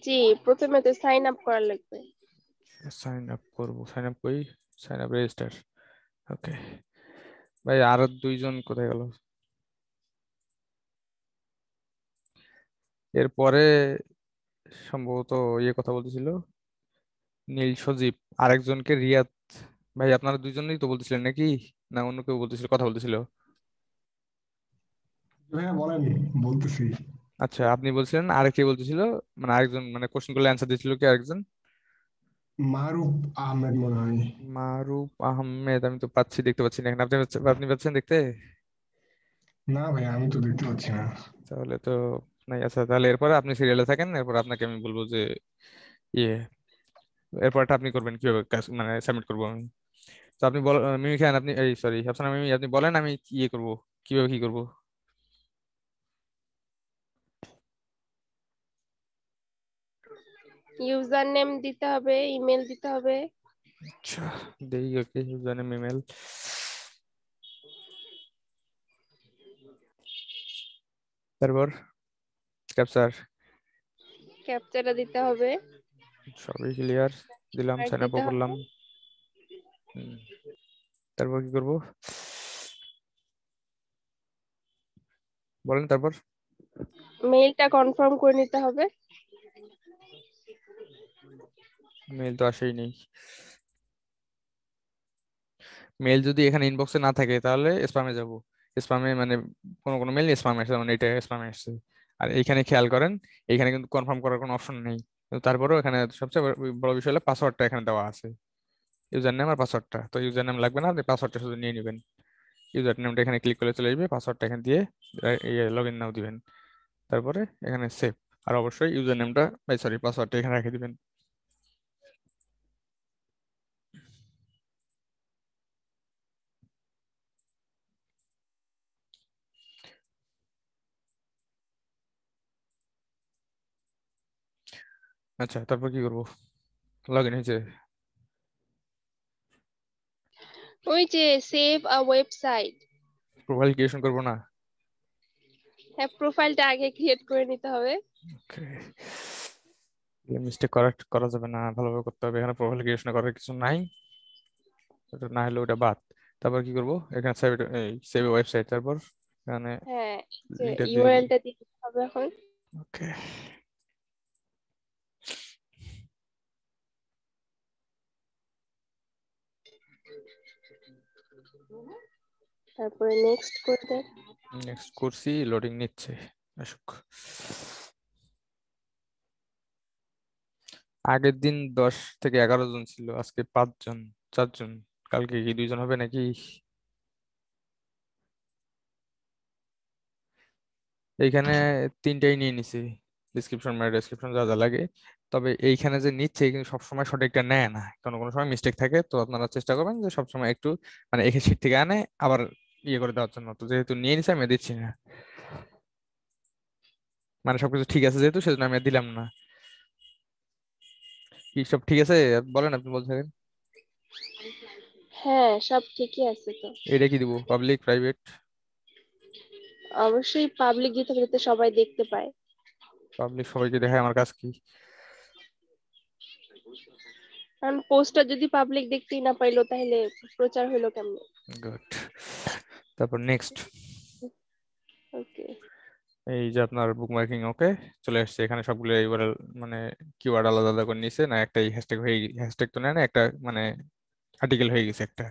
জি, প্রথমে তো সাইন আপ করা লাগবে।
সাইন আপ করবো, সাইন আপ করি, সাইন আপ রেজিস্টার। ওকে, ভাই আর 2 জন কোথায় গেল? এরপরে সম্ভবত ইয়ে কথা বলতেছিল নীল সজীব, আরেকজনকে রিয়াদ। ভাই আপনারা 2জনই তো বলতেছিলেন নাকি, না অন্য কেউ বলতেছিল, কথা বলতেছিল?
ভাইয়া বলেন, বলতেছি।
আচ্ছা, আপনি বলছিলেন, আর কে বলতেছিল? মানে আরেকজন, মানে কোশ্চেন করলে অ্যান্সার দিয়েছিল কি আরেকজন?
মারুফ আহমেদ মনে হয়।
মারুফ আহমেদ, আমি তো পাচ্ছি, দেখতে পাচ্ছি না এখানে। আপনি পাচ্ছেন দেখতে?
না ভাই, আমি তো দেখতে পাচ্ছি না।
তাহলে তো নাই। আচ্ছা, তাহলে এরপরে আপনি সিরিয়ালে থাকেন, এরপর আপনাকে আমি বলবো যে ইয়ে, এরপরটা আপনি করবেন কিভাবে কাজ, মানে সাবমিট করবো আমি। তো আপনি মিমি খান, আপনি এই সরি হাফসানা মিমি, আপনি বলেন আমি ইয়ে করবো, কিভাবে কি করবো।
ইউজার নেম দিতে হবে, ইমেল দিতে হবে।
আচ্ছা, দেই, ওকে, ইউজার নেম ইমেল, তারপর ক্যাপচার,
ক্যাপচাটা দিতে হবে।
সবই ক্লিয়ার, দিলাম,
আর
সাইন
দিতে
আপও
হবে।
করলাম। হুম, তারপর কি করব, বলেন তারপর।
মেইলটা কনফার্ম করে নিতে হবে।
মেল তো আসেই নেই। মেল যদি এখানে ইনবক্সে না থাকে তাহলে স্প্যামে যাব। স্প্যামে মানে কোনো কোনো মেল স্প্যামে আসছে, মানে এটা স্প্যামে আসছে। আর এইখানে খেয়াল করেন, এখানে কিন্তু কনফার্ম করার কোনো অপশন নেই, কিন্তু তারপরেও এখানে সবচেয়ে বড় বিষয় হলো পাসওয়ার্ডটা এখানে দেওয়া আছে, ইউজার নেম আর পাসওয়ার্ডটা। তো ইউজার নেম লাগবে না, আপনি পাসওয়ার্ডটা শুধু নিয়ে নেবেন। ইউজার নেমটা এখানে ক্লিক করলে চলে আসবে, পাসওয়ার্ডটা এখানে দিয়ে লগ ইন নাও দিবেন, তারপরে এখানে সেভ। আর অবশ্যই ইউজার নেমটা, সরি, পাসওয়ার্ডটা এখানে রেখে দিবেন। আচ্ছা, তারপর কি করবো? লগ ইন হয়েছে?
ওই যে সেভ আ ওয়েবসাইট,
প্রোফাইল ক্রিয়েশন করবো না?
হ্যাঁ প্রোফাইলটা আগে ক্রিয়েট করে নিতে হবে।
মিস্টেক করা যাবে না, ভালোভাবে করতে হবে। এখানে প্রোফাইল ক্রিয়েশন করার কিছু নাই, ওটা না হলে ওটা বাদ। তারপর কি করবো? এখানে সেভ ওয়েবসাইট, তারপর এখানে
হ্যাঁ যে
লিঙ্কটা দিয়ে দিবো।
ইউআরএলটা দিতে হবে এখন।
ওকে,
তারপরে নেক্সট করে দেন।
নেক্সট করছি, লোডিং নিচ্ছে, আসুক। আগের দিন 10 থেকে 11 জন ছিল, আজকে 5 জন, 4 জন। কালকে কি 2 জন হবে নাকি? এইখানে 3টাই নিয়ে নিছি, ডিসক্রিপশন মানে ডেসক্রিপশন যা যা লাগে। তবে এইখানে যে নিচ্ছে কিন্তু সবসময় সঠিকটা নেয় না, কোনো কোনো সময় মিস্টেক থাকে। তো আপনারা চেষ্টা করবেন যে সবসময় একটু মানে একে শিট থেকে আনে আবার ইয়ে করে দেওয়ার জন্য। তো যেহেতু নিয়ে নিছে আমি দিচ্ছি না, মানে সবকিছু ঠিক আছে যেহেতু, সেজন্য আমি আর দিলাম না। কি সব ঠিক আছে বলেন, আপনি বলতে থাকেন।
হ্যাঁ সব ঠিকই আছে তো।
এটা কি দিব, পাবলিক প্রাইভেট?
অবশ্যই পাবলিক দিতে হবে যাতে সবাই দেখতে পায়।
পাবলিক সবাইকে দেখায়, আমার কাজ কি?
কারণ পোস্টটা যদি পাবলিক দেখতেই না পাইলো তাহলে প্রচার হইলো কেমনে?
গুড। তারপর নেক্সট।
ওকে।
এই যে আপনার বুকমার্কিং ওকে চলে আসছে, এখানে সবগুলো ইউআরএল মানে কিওয়ার্ড আলাদা আলাদা করে নিছে না, একটাই হ্যাশট্যাগ হয়ে, হ্যাশট্যাগ তো নেয় না, একটা মানে আর্টিকেল হয়ে গেছে একটা।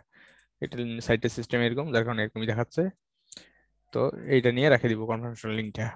এটা সাইটের সিস্টেম এরকম, যার কারণে এরকমই দেখাচ্ছে। তো এইটা নিয়ে রেখে দিব কনফার্মেশন লিঙ্কটা।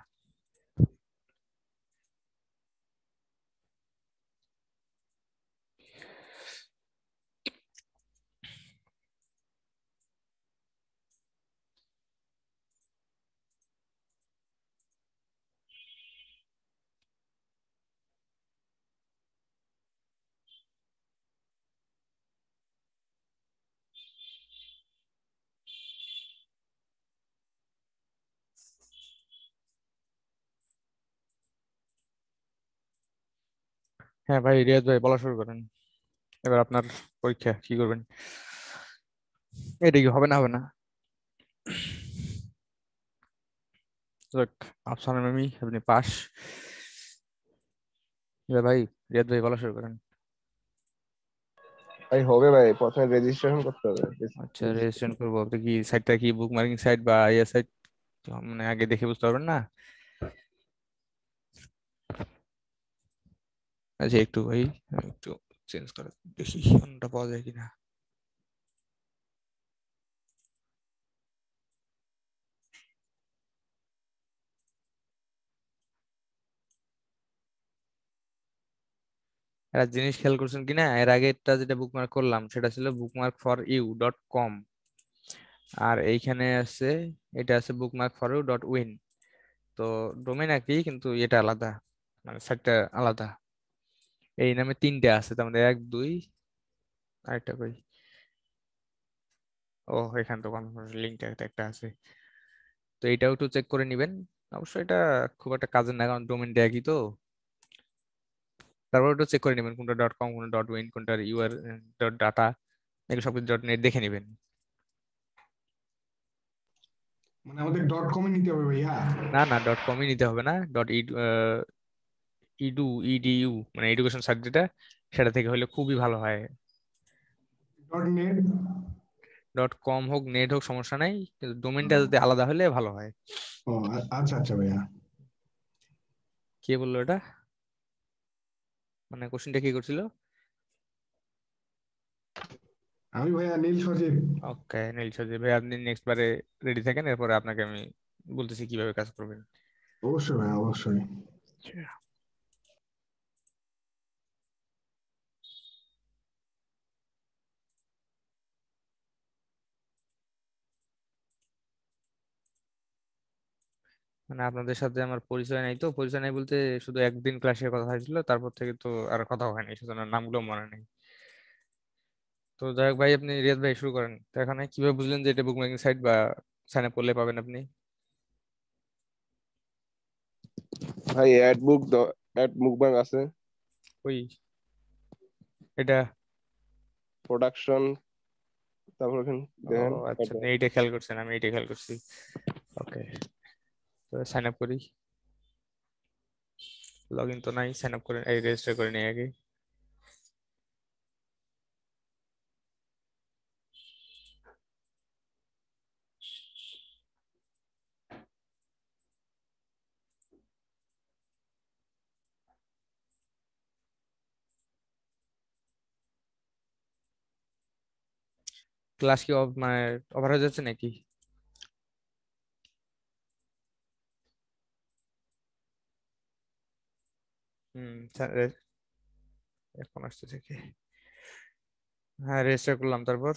হ্যাঁ ভাই, রিয়াজ ভাই বলা শুরু করেন। এবার আপনার পরীক্ষা, কি করবেন? এটা কি হবে না, হবে না? যাক, আফসানা ম্যামি আপনি পাস। এবার ভাই, রিয়াজ ভাই বলা শুরু করেন।
ভাই হবে ভাই, প্রথমে রেজিস্ট্রেশন করতে হবে।
আচ্ছা, রেজিস্ট্রেশন করবো। আপনি কি সাইটটা কি বুক মার্কিং সাইট বা ইয়ে সাইট, মানে আগে দেখে বুঝতে পারবেন না? আচ্ছা একটু ভাই, একটু চেঞ্জ করে দেখি অন্যটা পাওয়া যায় কিনা। একটা জিনিস খেয়াল করছেন কিনা, এর আগেরটা যেটা বুকমার্ক করলাম সেটা ছিল bookmarkforyou.com, আর এইখানে আছে, এটা আছে bookmarkforyou.win। তো ডোমেইন একই কিন্তু এটা আলাদা, মানে সাইটটা আলাদা। এই নামে 3টে আছে, তার মধ্যে 1 2, আরেকটা কই, ও এখানে তো কনফার্মেশন লিঙ্কটা একটা আছে। তো এটাও একটু চেক করে নিবেন। অবশ্যই এটা খুব একটা কাজের না, কারণ ডোমেইনটা একই তো। তারপর একটু চেক করে নেবেন কোনটা .com, কোনটা .win, কোনটা ইউআর .data, এগুলো সব .net দেখে নেবেন।
মানে আমাদের ডট কমে নিতে হবে ভাইয়া?
না না, .com-ই নিতে হবে না, edu মানে এডুকেশন সাইট যেটা, সেটা থেকে হলে খুবই ভালো হয়।
Dot net?
.com হোক, নেট হোক, সমস্যা নাই, কিন্তু ডোমেইনটা যদি আলাদা হলে ভালো হয়।
ও আচ্ছা আচ্ছা ভাইয়া।
কে বললো এটা, মানে কোশ্চেনটা কি করছিল?
আমি ভাইয়া নীল সজীব।
ওকে, নীল সজি ভাই, আপনি নেক্সট বারে রেডি থাকেন, এরপরে আপনাকে আমি বলতেছি কিভাবে কাজ করবেন।
অবশ্যই ভাইয়া, অবশ্যই।
মানে আপনাদের সাথে আমার পরিচয় নাই, তো পরিচয় নাই বলতে শুধু একদিন ক্লাসে কথা হয়েছিল, তারপর থেকে তো আর কথা হয়নি, সেজন্য নামগুলো মনে নেই। তো যাই হোক ভাই, আপনি রিয়াদ ভাই শুরু করেন। তো এখানে কিভাবে বুঝলেন যে এটা বুক মেকিং সাইট, বা সাইন আপ করলে পাবেন আপনি?
ভাই অ্যাড বুক, অ্যাড মুকবাং আছে।
ওই এটা
প্রোডাকশন, তারপর ওখানে
ও
দেখেন
আচ্ছা, আপনি এইটা খেয়াল করছেন, আমি এইটা খেয়াল করছি। ওকে, তো সাইন আপ করি। লগ ইন তো নাই, সাইন আপ করে এই রেজিস্টার করে নিই আগে। ক্লাস কি মানে ওভার হয়ে যাচ্ছে নাকি? স্যার, এখন আসতেছে কি? হ্যাঁ, রেজিস্টার করলাম, তারপর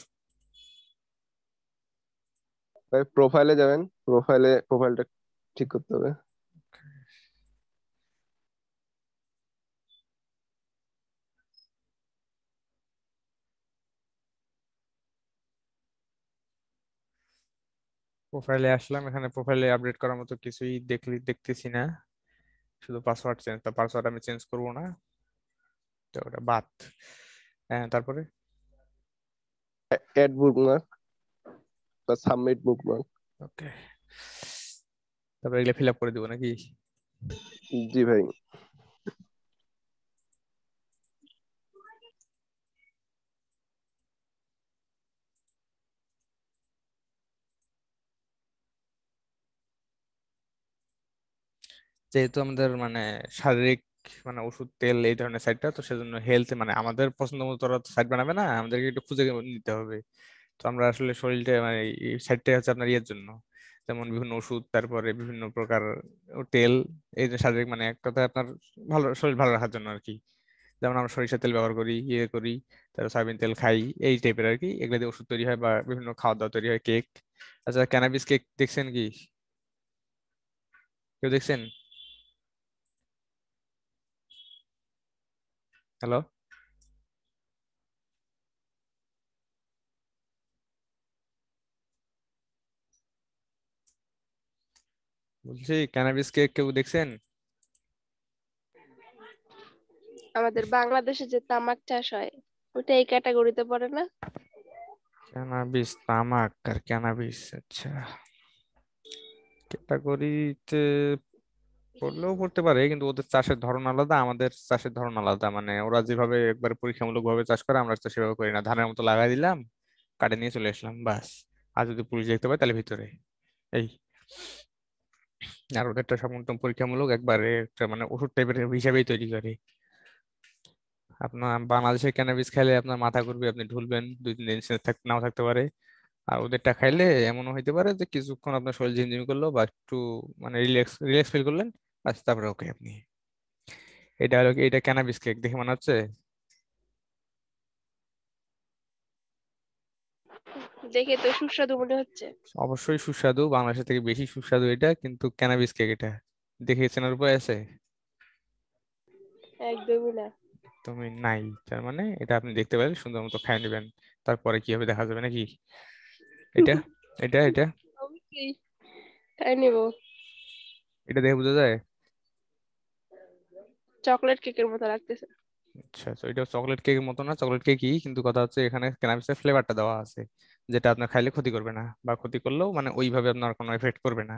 ভাই প্রোফাইলে যাবেন, প্রোফাইলটা ঠিক করতে হবে।
প্রোফাইলে আসলাম। এখানে প্রোফাইলে আপডেট করার মতো কিছুই দেখতেছি না, শুধু পাসওয়ার্ড চেঞ্জ। তো পাসওয়ার্ড আমি চেঞ্জ করবো না, তো ওটা বাদ। হ্যাঁ, তারপরে
অ্যাড বুকমার্ক বা সাবমিট বুকমার্ক।
ওকে, তারপরে এগুলো ফিল আপ করে দিব নাকি?
জি ভাই।
যেহেতু আমাদের মানে শারীরিক মানে ওষুধ তেল এই ধরনের সাইটটা, তো সেজন্য হেলথ মানে আমাদের পছন্দ মতো ওরা সাইট বানাবে না, আমাদেরকে একটু খুঁজে নিতে হবে। তো আমরা আসলে শরীরটা মানে এই সাইটটা হচ্ছে আপনার ইয়ের জন্য, যেমন বিভিন্ন ওষুধ, তারপরে বিভিন্ন প্রকার তেল, এই যে শারীরিক মানে এক কথায় আপনার ভালো শরীর ভালো রাখার জন্য আর কি। যেমন আমরা সরিষার তেল ব্যবহার করি, ইয়ে করি, তারপর সয়াবিন তেল খাই, এই টাইপের আর কি। এগুলো দিয়ে ওষুধ তৈরি হয় বা বিভিন্ন খাওয়া দাওয়া তৈরি হয়, কেক। আচ্ছা, ক্যানাবিস কেক দেখছেন কি? কেউ দেখছেন? হ্যালো, বলছি ক্যানাবিস কেক কেউ দেখছেন?
আমাদের বাংলাদেশে যে তামাক চাষ হয় ওটা এই ক্যাটাগরিতে পড়ে না?
ক্যানাবিস, তামাক আর ক্যানাবিস, আচ্ছা, ক্যাটাগরিতে পড়লেও পড়তে পারে, কিন্তু ওদের চাষের ধরন আলাদা, আমাদের চাষের ধরন আলাদা। মানে ওরা যেভাবে একবার পরীক্ষামূলক ভাবে চাষ করে, আমরা তো সেভাবে করি না। ধানের মতো লাগাই দিলাম, কাটে নিয়ে চলে আসলাম, বাস। আর যদি পুলিশ দেখতে পায় তাহলে ভিতরে, এই। আর ওদেরটা সম্পূর্ণ পরীক্ষামূলক, একবারে একটা মানে ওষুধ টাইপের হিসাবেই তৈরি করে। আপনার বাংলাদেশের ক্যানাবিস খাইলে আপনার মাথা ঘুরবে, আপনি ঢুলবেন, 2-3 দিন নাও থাকতে পারে। আর ওদেরটা খাইলে এমনও হইতে পারে যে কিছুক্ষণ আপনার শরীর ঝিমঝিম করলো বা একটু মানে রিল্যাক্স রিল্যাক্স ফিল করলেন, বাস, তারপরে ওকে আপনি। এটা হলো এটা ক্যানাবিস কেক দেখে মনে হচ্ছে?
দেখে তো সুস্বাদু মনে হচ্ছে।
অবশ্যই সুস্বাদু, বাংলাদেশের থেকে বেশি সুস্বাদু এটা, কিন্তু ক্যানাবিস কেক এটা দেখে চেনার উপায় আছে?
একদমই না।
তুমি নাই, তার মানে এটা আপনি দেখতে পারেন, সুন্দর মতো খাই নেবেন, তারপরে কি হবে দেখা যাবে নাকি? এটা এটা এটা
অবশ্যই তাই নিব।
এটা দেখে বোঝা যায়।
চকলেট কেকের মতো লাগতেছে।
আচ্ছা, তো এটা চকলেট কেকের মতো না, চকলেট কেকই, কিন্তু কথা হচ্ছে এখানে ক্যানাবিসের ফ্লেভারটা দেওয়া আছে, যেটা আপনার খাইলে ক্ষতি করবে না, বা ক্ষতি করলেও মানে ওইভাবে আপনার কোনো এফেক্ট করবে না।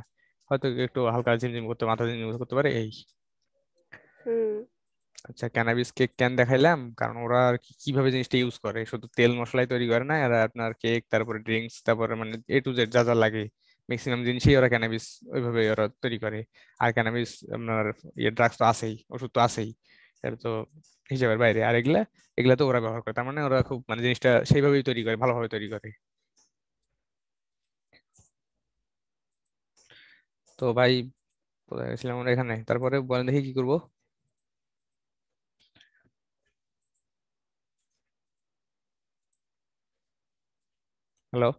হয়তো একটু হালকা ঝিমঝিম করতে, মাথা ঝিমঝিম করতে পারে, এই।
হুম।
আচ্ছা, ক্যানাবিস কেক কেন দেখাইলাম, কারণ ওরা আর কি কিভাবে জিনিসটা ইউজ করে, শুধু তেল মশলাই তৈরি করে না, এরা আপনার কেক, তারপরে ড্রিঙ্কস, তারপরে মানে A to Z যা যা লাগে ম্যাক্সিমাম জিনিসই ওরা ক্যানাবিস ওইভাবে ওরা তৈরি করে। আর ক্যানাবিস আপনার ইয়ে ড্রাগস তো আছেই, ওষুধ তো আছেই, এটা তো হিসাবের বাইরে। আর এগুলা এগুলা তো ওরা ব্যবহার করে, তার মানে ওরা খুব মানে জিনিসটা সেইভাবেই তৈরি করে, ভালোভাবে তৈরি করে। তো ভাই, কোথায় গেছিলাম আমরা? এখানে, তারপরে বলেন দেখি কি করবো। হ্যালো।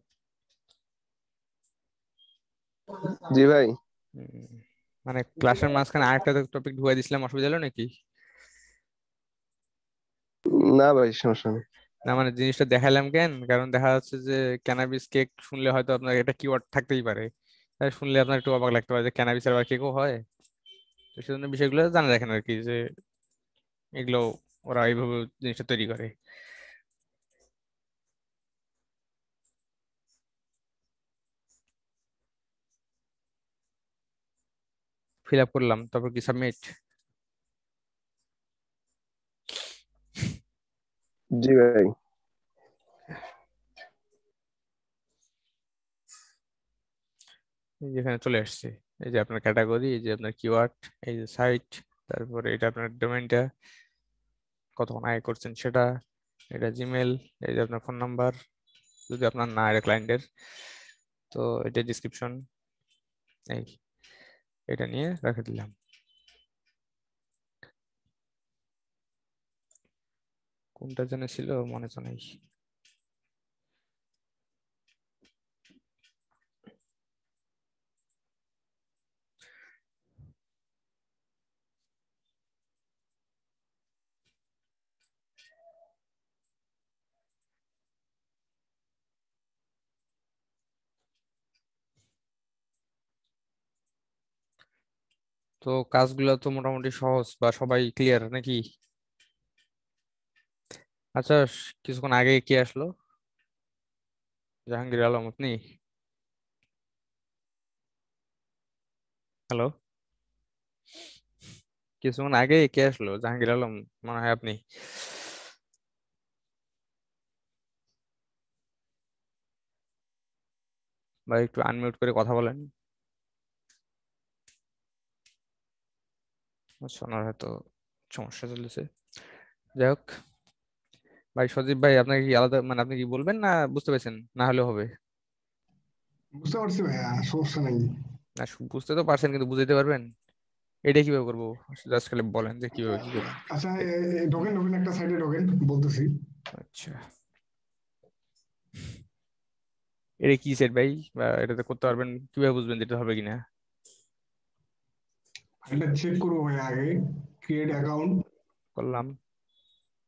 জি ভাই।
মানে ক্লাসের মাঝখানে আরেকটা টপিক ঢুকাই দিছিলাম, অসুবিধা হলো নাকি?
না ভাই, সমস্যা নেই।
না মানে জিনিসটা দেখালাম কেন, কারণ দেখা যাচ্ছে যে ক্যানাবিস কেক শুনলে হয়তো আপনার একটা কিওয়ার্ড থাকতেই পারে, তাই শুনলে আপনার একটু অবাক লাগতে পারে যে ক্যানাবিসের আবার কেকও হয়। তো সেজন্য বিষয়গুলো জানা রাখেন আর কি, যে এগুলো ওরা এইভাবে জিনিসটা তৈরি করে। ফিল আপ করলাম, তারপর কি সাবমিট?
জি ভাই।
যেখানে চলে আসছে, এই যে আপনার ক্যাটাগরি, এই যে আপনার কিওয়ার্ড, এই যে সাইট, তারপরে এটা আপনার ডোমেইনটা কতক্ষণ আগে করছেন সেটা, এটা জিমেল, এই যে আপনার ফোন নাম্বার যদি আপনার না, এটা ক্লায়েন্টের, তো এটা ডিসক্রিপশন, এই এটা নিয়ে রেখে দিলাম। কোনটা জানে ছিল মনে তো নেই। তো কাজগুলো তো মোটামুটি সহজ বা সবাই ক্লিয়ার নাকি? আচ্ছা, কিছুক্ষণ আগে কে আসলো? জাহাঙ্গীর আলম, আপনি? হ্যালো, কিছুক্ষণ আগে কে আসলো? জাহাঙ্গীর আলম মনে হয় আপনি। ভাই একটু আনমিউট করে কথা বলেন। শোনার হয়তো সমস্যা চলেছে। যাই হোক, ভাই সজীব ভাই, আপনাকে কি আলাদা মানে আপনি কি বলবেন না বুঝতে পেরেছেন? না হলে হবে
বুঝতে পারছি ভাইয়া, সমস্যা নাই।
না, বুঝতে তো পারছেন কিন্তু বুঝাইতে পারবেন? এটা কিভাবে করবো? জাস্ট খালি বলেন যে কিভাবে কি করবেন।
আচ্ছা, ঢোকেন ঢোকেন, একটা সাইডে ঢোকেন, বলতেছি।
আচ্ছা, এটা কি সেট ভাই, বা এটাতে করতে পারবেন? কিভাবে বুঝবেন যেটা হবে কিনা?
এটা চেক করবো ভাইয়া আগে। Create account.
করলাম।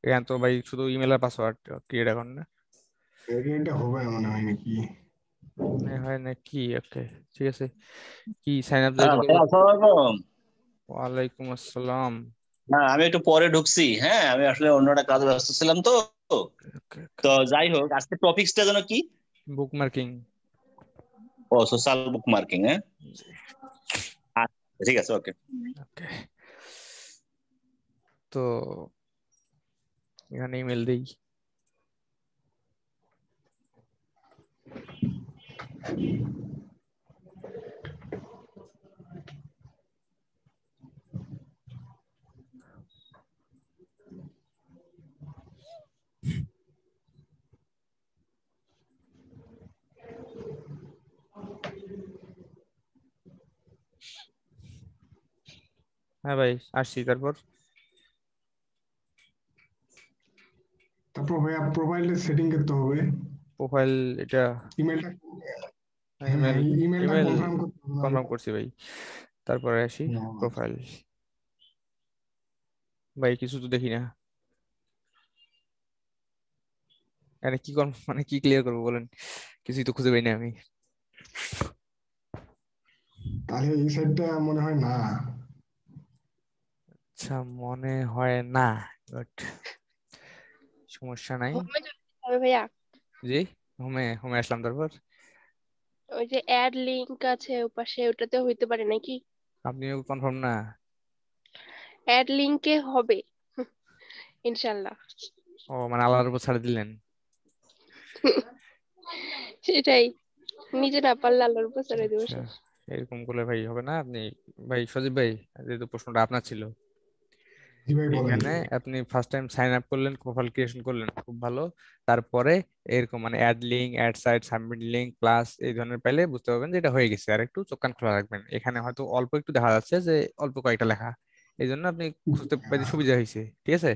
এখানে তো ভাই শুধু ইমেল আর পাসওয়ার্ড ক্রিয়েট অ্যাকাউন্ট না,
এটা হবে না মনে হয় নাকি?
মনে হয় না কি? ওকে, ঠিক আছে। কি সাইন আপ
হ্যাঁ
যেটা
ভাই,
করবো?
আসসালামু আলাইকুম।
ওয়ালাইকুম আসসালাম।
হ্যাঁ, আমি একটু পরে ঢুকছি। হ্যাঁ, আমি আসলে অন্য একটা কাজে ব্যস্ত ছিলাম তো।
ওকে
তো
ওকে।
যাই হোক, আজকে টপিকসটা যেন কি?
বুক মার্কিং।
ও, সোশ্যাল বুক মার্কিং। হ্যাঁ, আচ্ছা, ঠিক আছে, ওকে।
ওকে, তো এখানে ইমেল দিই। হ্যাঁ ভাই, আসছি। তারপর
তারপর ভাইয়া প্রোফাইলের সেটিং করতে হবে।
প্রোফাইল, এটা
ইমেলটা, হ্যাঁ
ইমেল,
হ্যাঁ, ইমেলটা
ইমেল
কনফার্ম করতে হবে নাহলে।
কনফার্ম করছি ভাই। তারপরে আসি
ও, আচ্ছা।
প্রোফাইল। ভাই কিছু তো দেখি না এখানে, কি মানে কি ক্লিয়ার করবো বলেন? কিছুই তো খুঁজে পাই না আমি।
তাহলে এই সাইডটা মনে হয় না।
আচ্ছা, মনে হয় না। বাট সমস্যা নাই।
হোমে যেতে হবে ভাইয়া।
জি, হোমে হোমে আসলাম। তারপর
ওই যে অ্যাড লিংক আছে ওপাশে, ওটাতে হইতে পারে নাকি?
আপনিও কনফার্ম না?
অ্যাড লিংকে হবে ইনশাল্লাহ।
ও মানে আল্লাহর উপর ছাড়ে দিলেন।
সেটাই, নিজে না পারলে আল্লাহর উপর ছেড়ে দেবো
আচ্ছা,
শেষ।
এরকম করলে ভাই হবে না। আপনি ভাই সজীব ভাই, যেহেতু প্রশ্নটা আপনার ছিল,
জি ভাই, বলেন।
এখানে আপনি ফার্স্ট টাইম সাইন আপ করলেন, প্রোফাইল ক্রিয়েশন করলেন, খুব ভালো। তারপরে এরকম মানে add link, add site, submit link, plus এই ধরনের পাইলে বুঝতে পারবেন যে এটা হয়ে গেছে। আর একটু চোখ কান খোলা রাখবেন, এখানে হয়তো অল্প একটু দেখা যাচ্ছে যে অল্প কয়েকটা লেখা, এই জন্য আপনি খুঁজতে পাইতে সুবিধা হয়েছে, ঠিক আছে।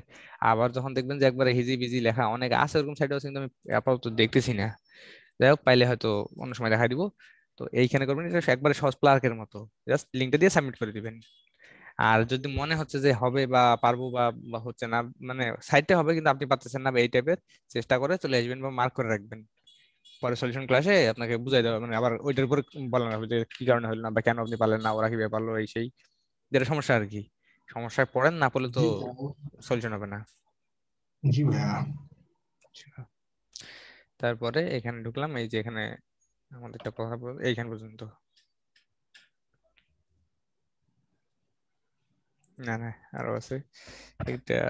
আবার যখন দেখবেন যে একবারে হিজি বিজি লেখা অনেক আছে, ওরকম সাইট আছে কিন্তু আমি আপাতত দেখতেছি না। যাই হোক, পাইলে হয়তো অন্য সময় দেখা দিব। তো এইখানে করবেন, এটা একবারে সহজ ক্লার্কের মতো, জাস্ট লিঙ্কটা দিয়ে সাবমিট করে দিবেন। আর যদি মনে হচ্ছে যে হবে বা পারবো বা বা হচ্ছে না, মানে সাইটে হবে কিন্তু আপনি পাচ্ছেন না বা এই টাইপের, চেষ্টা করে চলে আসবেন বা মার্ক করে রাখবেন। পরে সলিউশন ক্লাসে আপনাকে বুঝাই দেওয়া, মানে আবার ওইটার উপর বলানো হবে যে কি কারণে হলো না বা কেন আপনি পারলেন না, ওরা কিভাবে পারলো, এই সেই যেটা সমস্যা আর কি। সমস্যায় পড়েন না, পড়লে তো
জি
সলিউশন হবে না।
জি ভাইয়া।
তারপরে এখানে ঢুকলাম, এই যে এখানে আমাদের একটা কথা এইখান পর্যন্ত। না না আরো আছে এটা,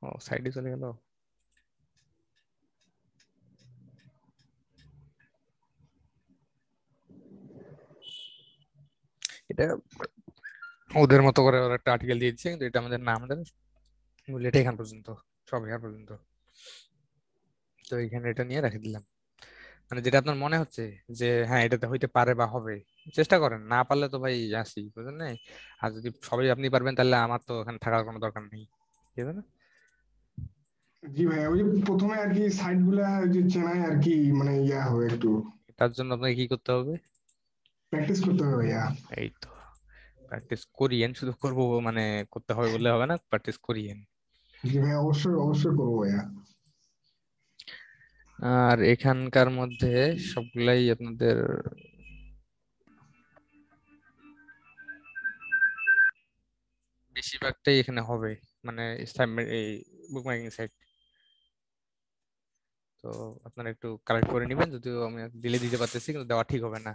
ও সাইডে চলে গেল। এটা ওদের মতো করে ওরা একটা আর্টিকেল দিয়েছে, কিন্তু এটা আমাদের না, আমাদের বলি এটা এখান পর্যন্ত, সব এখান পর্যন্ত। তো এখানে এটা নিয়ে রেখে দিলাম, মানে যেটা আপনার মনে হচ্ছে যে হ্যাঁ এটাতে হইতে পারে বা হবে, চেষ্টা করেন। না পারলে তো ভাই আসি, বুঝলেন না? আর যদি সবাই আপনি পারবেন তাহলে আমার তো এখানে থাকার কোনো দরকার নেই, ঠিক আছে না?
জি ভাইয়া, ওই যে প্রথমে আর কি সাইট গুলা যে চেনায় আর কি, মানে ইয়া হবে একটু
তার জন্য আপনাকে কি করতে হবে?
প্র্যাকটিস করতে হবে ভাইয়া।
এই তো প্র্যাকটিস করিয়েন, শুধু করবো মানে করতে হবে বললে হবে না, প্র্যাকটিস করিয়েন।
জি ভাইয়া, অবশ্যই অবশ্যই করবো ভাইয়া।
আর এখানকার মধ্যে সবগুলাই আপনাদের বেশিরভাগটাই এখানে হবে, মানে এই বুকমার্কিং সাইট। তো আপনারা একটু কালেক্ট করে নেবেন, যদিও আমি দিলে দিতে পারতেছি, কিন্তু দেওয়া ঠিক হবে না।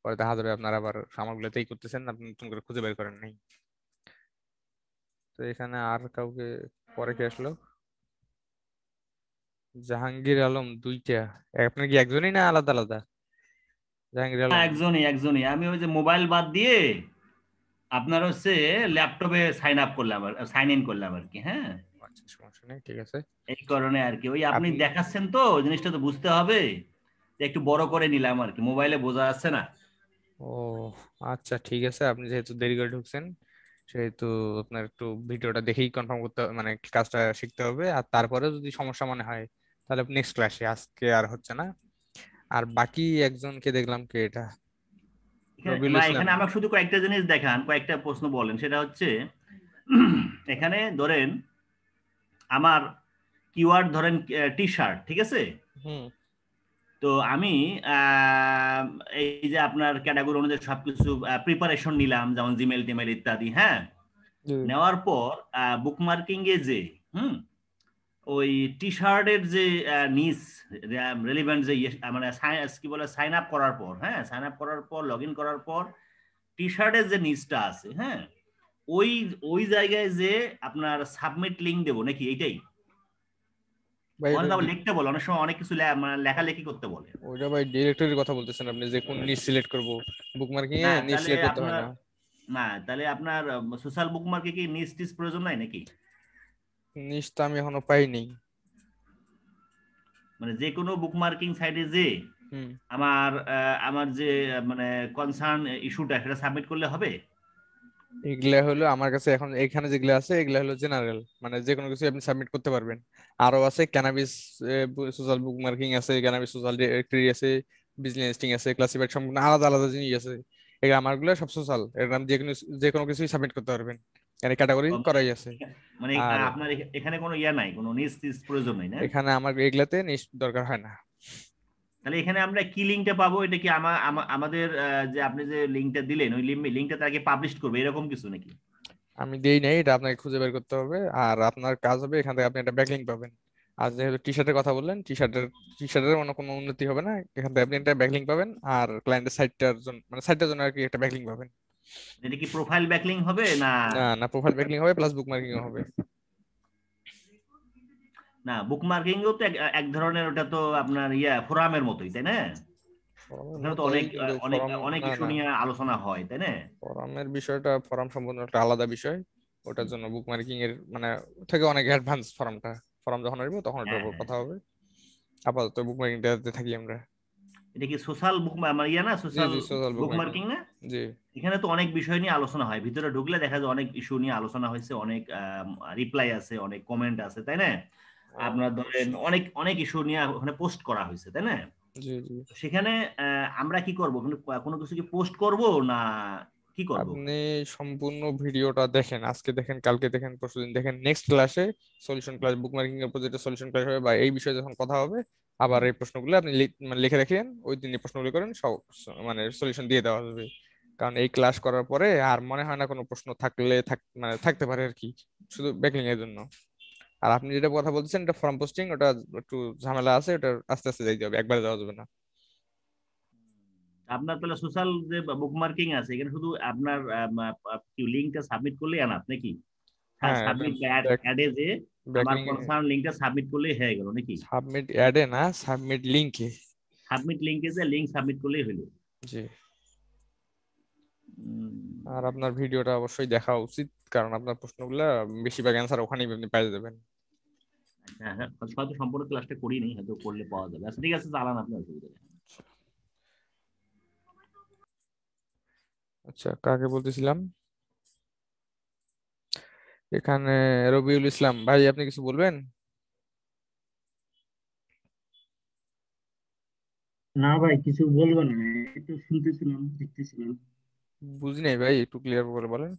পরে দেখা যাবে আপনারা আবার সামগ্রীতেই করতেছেন, আপনি নতুন করে খুঁজে বের করেন নাই। তো এখানে আর কাউকে পরে কে আসলো? জাহাঙ্গীর আলম দুইটা। আপনার কি একজনই না আলাদা আলাদা? জাহাঙ্গীর আলম
একজনই আমি ওই যে মোবাইল বাদ দিয়ে আপনার হচ্ছে ল্যাপটপে সাইন ইন করলাম আর কি। হ্যাঁ,
আচ্ছা সমস্যা নেই, ঠিক আছে।
এই কারণে আর কি, ওই আপনি
আপনি
দেখাচ্ছেন তো জিনিসটা তো বুঝতে হবে, একটু বড় করে নিলাম আর কি, মোবাইলে বোঝা যাচ্ছে না।
ও আচ্ছা ঠিক আছে, আপনি যেহেতু দেরি করে ঢুকছেন সেহেতু আপনার একটু ভিডিওটা দেখেই কনফার্ম করতে মানে কাজটা শিখতে হবে। আর তারপরে যদি সমস্যা মনে হয় তাহলে নেক্সট ক্লাসে, আজকে আর হচ্ছে না। আর বাকি একজনকে দেখলাম, কে এটা? রবিউল ইসলাম।
এখানে আমাকে শুধু কয়েকটা জিনিস দেখান, কয়েকটা প্রশ্ন বলেন। সেটা হচ্ছে এখানে ধরেন আমার কিওয়ার্ড ধরেন টি শার্ট, ঠিক আছে?
হুম
তো আমি আহ, এই যে আপনার ক্যাটাগরি অনুযায়ী সবকিছু প্রিপারেশন নিলাম, যেমন জিমেল টিমেল ইত্যাদি। হ্যাঁ,
জি
নেওয়ার পর বুকমার্কিং এ যে হুম ওই টি শার্টের যে নিস রেলিভেন্ট যে মানে কি বলে সাইন আপ করার পর, হ্যাঁ সাইন আপ করার পর লগ ইন করার পর টি শার্টের যে নিচটা আছে, হ্যাঁ ওই ওই জায়গায় যে আপনার সাবমিট লিংক দেবো নাকি, এইটাই?
ভাই, এটা
অনেক আবার লিখতে বলে, অনেক সময় অনেক কিছু মানে লেখালেখি করতে বলে।
ওইটা ভাই ডিরেক্টরির কথা বলতেছেন আপনি, যে কোন নিচ সিলেক্ট করব? বুকমার্কিং এ
না
নিচ
তাহলে
সিলেক্ট করতে হয়
আপনার
না।
না তাহলে আপনার সোশ্যাল বুকমার্কে কি নিচ টিচ প্রয়োজন নাই নাকি?
নিচ তো আমি এখনো পাইনি।
মানে যে কোনো বুকমার্কিং সাইটে যে
হুম
আমার যে মানে কনসার্ন ইস্যুটা সেটা সাবমিট করলে হবে?
এগুলা হলো আমার কাছে এখন এখানে যেগুলো আছে এগুলা হলো জেনারেল, মানে যে কোনো কিছু আপনি সাবমিট করতে পারবেন। আরো আছে ক্যানাবিস সোশ্যাল বুক মার্কিং আছে, ক্যানাবিস সোশ্যাল ডিরেক্টরি আছে, বিজনেস লিস্টিং আছে, ক্লাসিফাইড, সম্পূর্ণ আলাদা আলাদা জিনিস আছে। এগুলো আমারগুলো সব সোশ্যাল, এর নাম যে কোনো কিছুই সাবমিট করতে পারবেন, এখানে ক্যাটাগরি
মানে
করাই আছে।
মানে
আর
আপনার এখানে কোনো ইয়া নাই, কোনো নিচ টিচ প্রয়োজন নাই না?
এখানে আমার এগুলাতে দরকার হয় না।
তাহলে এখানে আমরা কি লিঙ্কটা পাবো? এটা কি আমাদের যে আপনি যে লিঙ্কটা দিলেন ওই লিঙ্কটা তাকে পাবলিশ করবে এরকম কিছু নাকি?
আমি দেই নাই, এটা আপনাকে খুঁজে বের করতে হবে। আর আপনার কাজ হবে এখান থেকে আপনি একটা ব্যাকলিংক পাবেন। আর যেহেতু টি শার্টের কথা বললেন, টি শার্টের অন্য কোনো উন্নতি হবে না, এখান থেকে আপনি একটা ব্যাকলিংক পাবেন। আর ক্লায়েন্টের সাইটটার জন্য মানে সাইটটার জন্য আর কি একটা ব্যাকলিংক পাবেন।
এটা কি প্রোফাইল ব্যাকলিং হবে না?
না না, প্রোফাইল ব্যাকলিংক হবে প্লাস বুকমার্কিং হবে।
না বুকমার্কিংও তো এক ধরনের, ওটা তো আপনার ফোরামের মতোই, তাই না?
ফরমের
ওখানে তো
মতোই,
অনেক
কিন্তু
অনেক
ফরম
অনেক
না
ইস্যু
না,
নিয়ে আলোচনা হয়, তাই না?
ফরমের বিষয়টা, ফরম সম্পূর্ণ একটা আলাদা বিষয়। ওটার জন্য বুকমার্কিং এর মানে থেকে অনেক অ্যাডভান্স ফরমটা। ফরম যখন আসবে তখন ওটার
হ্যাঁ
উপর
হ্যাঁ।
কথা হবে। আপাতত বুকমার্কিংটাতে থাকি আমরা।
এটা কি সোশ্যাল বুক মানে না,
জি
সোশ্যাল
জি, সোশ্যাল বুকমার্কিং।
বুকমার্কিং না?
জি
এখানে তো অনেক বিষয় নিয়ে আলোচনা হয়, ভিতরে ঢুকলে দেখা যায় অনেক ইস্যু নিয়ে আলোচনা হয়েছে, অনেক রিপ্লাই আছে, অনেক কমেন্ট আছে, তাই না? আপনার ধরেন
অবশ্যই।
অনেক অনেক ইস্যু নিয়ে ওখানে পোস্ট করা হয়েছে, তাই না?
জি জি,
তো সেখানে আমরা কি করব, কোনো কিছু কি পোস্ট করব না কি করব
আপনি
ওখানে?
সম্পূর্ণ ভিডিওটা দেখেন, আজকে দেখেন, কালকে দেখেন, পরশুদিন দেখেন, নেক্সট ক্লাসে সলিউশন ক্লাস, বুকমার্কিং এর উপর যেটা সলিউশন ক্লাস হবে বা এই বিষয়ে যখন কথা হবে, আবার
হুম।
এই প্রশ্নগুলো আপনি মানে লিখে রাখেন, ওই দিন এই প্রশ্নগুলো করেন, সব মানে সলিউশন দিয়ে দেওয়া হবে। কারণ এই ক্লাস করার পরে আর মনে হয় না কোনো প্রশ্ন থাকলে মানে থাকতে পারে আর কি, শুধু ব্যাকলিং এর জন্য। আর আপনি যেটা কথা বলছেন এটা ফর্ম পোস্টিং, ওটা একটু ঝামেলা আছে, ওটা আস্তে আস্তে যাইতে হবে, একবারে যাওয়া যাবে না।
আপনার তাহলে সোশ্যাল যে বুকমার্কিং আছে এখানে শুধু আপনার লিঙ্কটা সাবমিট করলেই আনাপ নাকি?
হ্যাঁ, এটা
সাবমিট
ব্যাক
অ্যাডে যে আমার
ব্যাকলিং
কনসার্ন লিঙ্কটা সাবমিট করলেই হয়ে গেল নাকি?
সাবমিট অ্যাডে না, সাবমিট লিংকে।
সাবমিট লিঙ্কে যে লিঙ্ক সাবমিট করলেই হলো।
জি।
উম,
আর আপনার ভিডিওটা অবশ্যই দেখা উচিত, কারণ আপনার প্রশ্নগুলো বেশিরভাগ অ্যান্সার ওখানেই আপনি পেয়ে যাবেন।
হ্যাঁ হ্যাঁ, হয়তো সম্পূর্ণ ক্লাসটা করিনি, হয়তো করলে পাওয়া যাবে। আচ্ছা ঠিক আছে, চালান আপনি, অসুবিধা নেই।
আচ্ছা, কাকে বলতেছিলাম? এখানে রবিউল ইসলাম ভাই, আপনি কিছু বলবেন?
না ভাই, কিছু বলবো না, একটু শুনতেছিলাম, দেখতেছিলাম।
বুঝি নাই ভাই, একটু ক্লিয়ার করে বলেন।